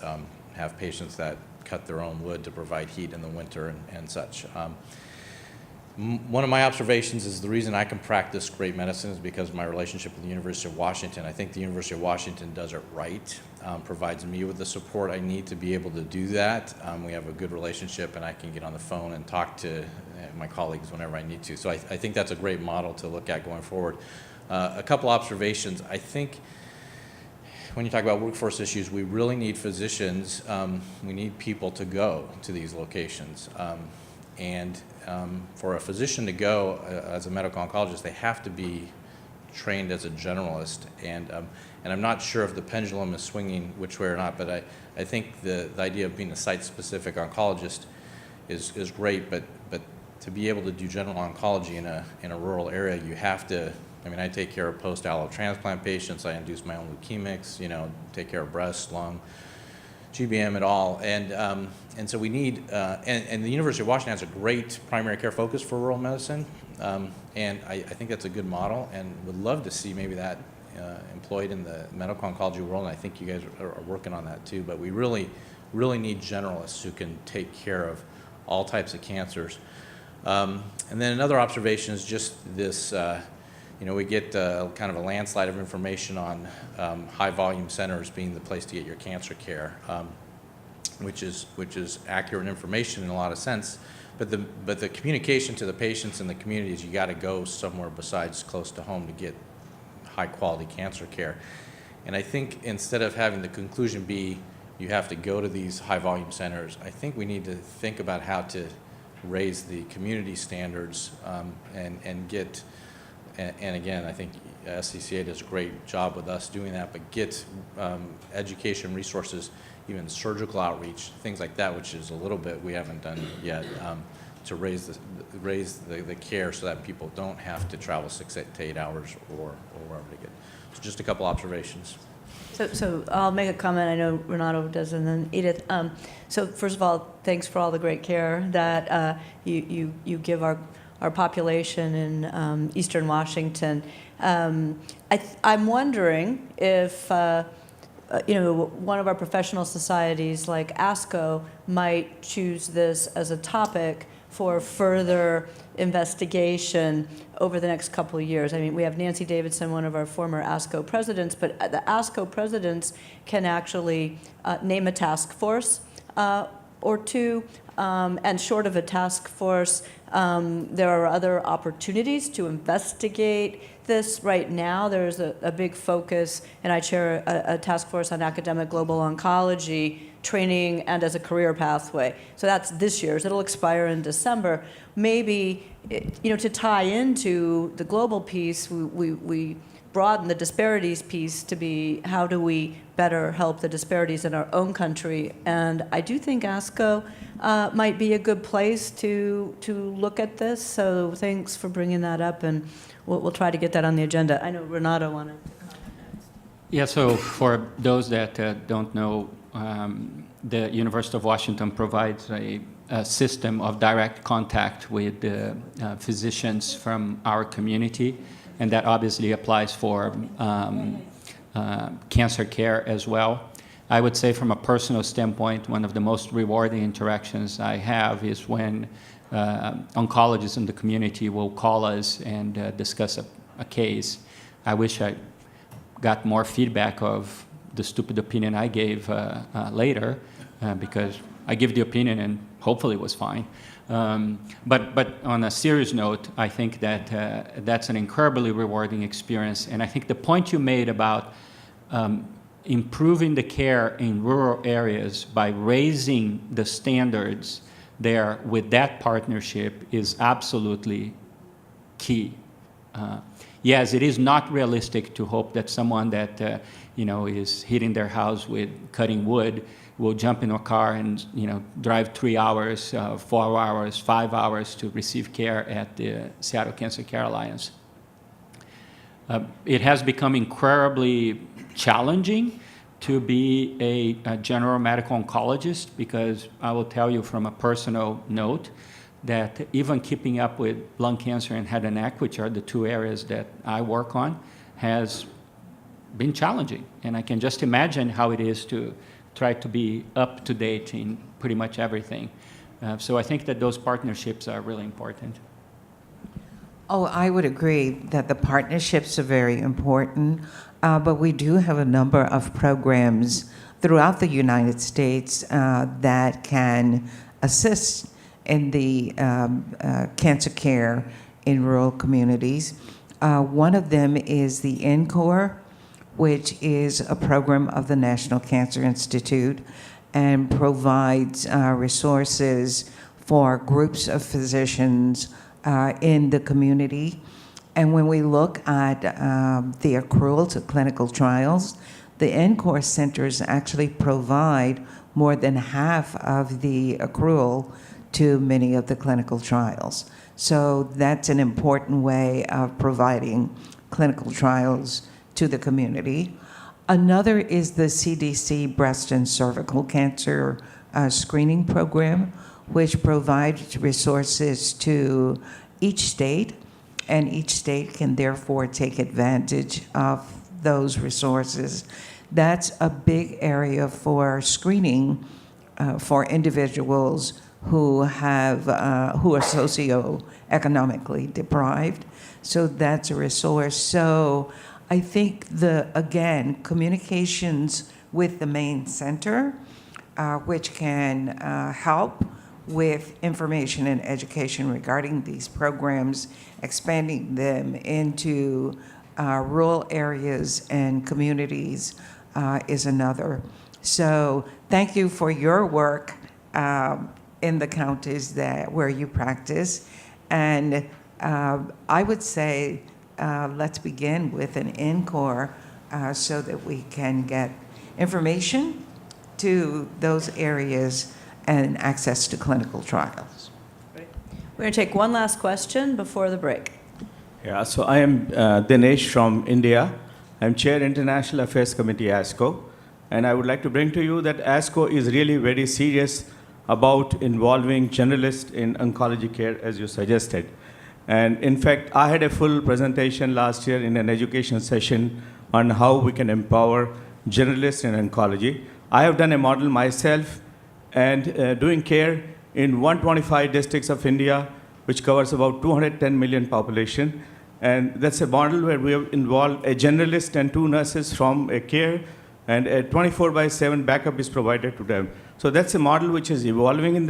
have patients that cut their own wood to provide heat in the winter and such. One of my observations is the reason I can practice great medicine is because of my relationship with the University of Washington. I think the University of Washington does it right, provides me with the support I need to be able to do that. We have a good relationship, and I can get on the phone and talk to my colleagues whenever I need to. So I think that's a great model to look at going forward. A couple observations. I think when you talk about workforce issues, we really need physicians. We need people to go to these locations. For a physician to go as a medical oncologist, they have to be trained as a generalist. And I'm not sure if the pendulum is swinging which way or not, but I think the idea of being a site-specific oncologist is great, but to be able to do general oncology in a rural area, you have to, I take care of post-allo transplant patients, I induce my own leukemics, take care of breast, lung, GBM at all, and so we need, and the University of Washington has a great primary care focus for rural medicine, and I think that's a good model, and would love to see maybe that employed in the medical oncology world, and I think you guys are working on that too, but we really need generalists who can take care of all types of cancers. And then another observation is just this, we get kind of a landslide of information on high volume centers being the place to get your cancer care, which is accurate information in a lot of sense. But the communication to the patients and the communities, you got to go somewhere besides close to home to get high quality cancer care. And I think instead of having the conclusion be you have to go to these high volume centers, I think we need to think about how to raise the community standards and get. And again, I think SCCA does a great job with us doing that, but get education resources, even surgical outreach, things like that, which is a little bit we haven't done yet, to raise the care so that people don't have to travel 6 to 8 hours or wherever to get. So just a couple observations. So I'll make a comment. I know Renato does, and then Edith. So first of all, thanks for all the great care that you give our population in Eastern Washington. I'm wondering if one of our professional societies like ASCO might choose this as a topic for further investigation over the next couple of years. We have Nancy Davidson, one of our former ASCO presidents, but the ASCO presidents can actually name a task force or two And short of a task force, there are other opportunities to investigate this. Right now, there's a big focus, and I chair a task force on academic global oncology training and as a career pathway. So that's this year's. It'll expire in December. Maybe, to tie into the global piece, we broaden the disparities piece to be how do we better help the disparities in our own country. And I do think ASCO might be a good place to look at this. So thanks for bringing that up, and we'll try to get that on the agenda. I know Renato wanted to comment next. Yeah, so for those that don't know, the University of Washington provides a system of direct contact with the physicians from our community, and that obviously applies for cancer care as well. I would say from a personal standpoint, one of the most rewarding interactions I have is when oncologists in the community will call us and discuss a case. I wish I got more feedback of the stupid opinion I gave later, because I give the opinion and hopefully it was fine. But on a serious note, I think that that's an incredibly rewarding experience. And I think the point you made about improving the care in rural areas by raising the standards there with that partnership is absolutely key. Yes, it is not realistic to hope that someone that is heating their house with cutting wood will jump in a car and drive 3 hours, 4 hours, 5 hours to receive care at the Seattle Cancer Care Alliance. It has become incredibly challenging to be a general medical oncologist, because I will tell you from a personal note that even keeping up with lung cancer and head and neck, which are the two areas that I work on, has been challenging. And I can just imagine how it is to try to be up to date in pretty much everything. So I think that those partnerships are really important. Oh, I would agree that the partnerships are very important, but we do have a number of programs throughout the United States that can assist in the cancer care in rural communities. One of them is the NCORE, which is a program of the National Cancer Institute and provides resources for groups of physicians in the community. And when we look at the accrual to clinical trials, the NCORE centers actually provide more than half of the accrual to many of the clinical trials. So that's an important way of providing clinical trials to the community. Another is the CDC breast and cervical cancer screening program, which provides resources to each state, and each state can therefore take advantage of those resources. That's a big area for screening for individuals who are socioeconomically deprived. So that's a resource. So I think again, communications with the main center, which can help with information and education regarding these programs, expanding them into rural areas and communities is another. So thank you for your work in the counties where you practice. And I would say let's begin with an NCORE so that we can get information to those areas and access to clinical trials. We're going to take one last question before the break. Yeah, so I am Dinesh from India. I'm Chair International Affairs Committee, ASCO. And I would like to bring to you that ASCO is really very serious about involving generalists in oncology care, as you suggested. And in fact, I had a full presentation last year in an education session on how we can empower generalists in oncology. I have done a model myself and doing care in 125 districts of India, which covers about 210 million population. And that's a model where we have involved a generalist and 2 nurses from a care and a 24/7 backup is provided to them. So that's a model which is evolving in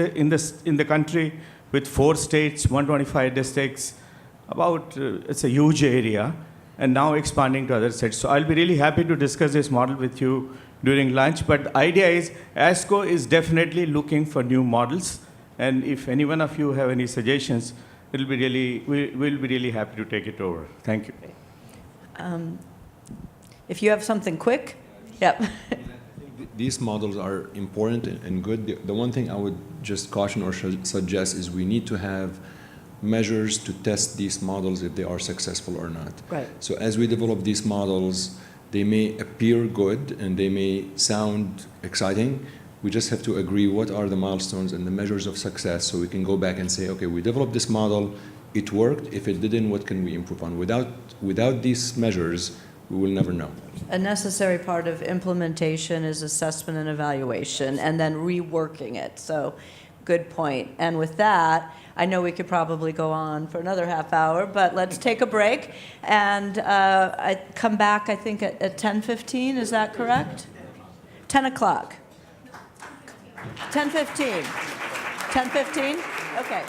the country with 4 states, 125 districts, it's a huge area, and now expanding to other states. So I'll be really happy to discuss this model with you during lunch, but the idea is ASCO is definitely looking for new models, and if any one of you have any suggestions, we'll be really happy to take it over. Thank you. If you have something quick, yep. These models are important and good. The one thing I would just caution or suggest is we need to have measures to test these models if they are successful or not. Right. So as we develop these models, they may appear good and they may sound exciting. We just have to agree what are the milestones and the measures of success so we can go back and say, okay, we developed this model, it worked. If it didn't, what can we improve on? Without these measures, we will never know. A necessary part of implementation is assessment and evaluation, and then reworking it. So, good point. And with that, I know we could probably go on for another half hour, but let's take a break and I come back, I think, at 10:15. Is that correct? 10 o'clock. 10:15. 10:15? Okay.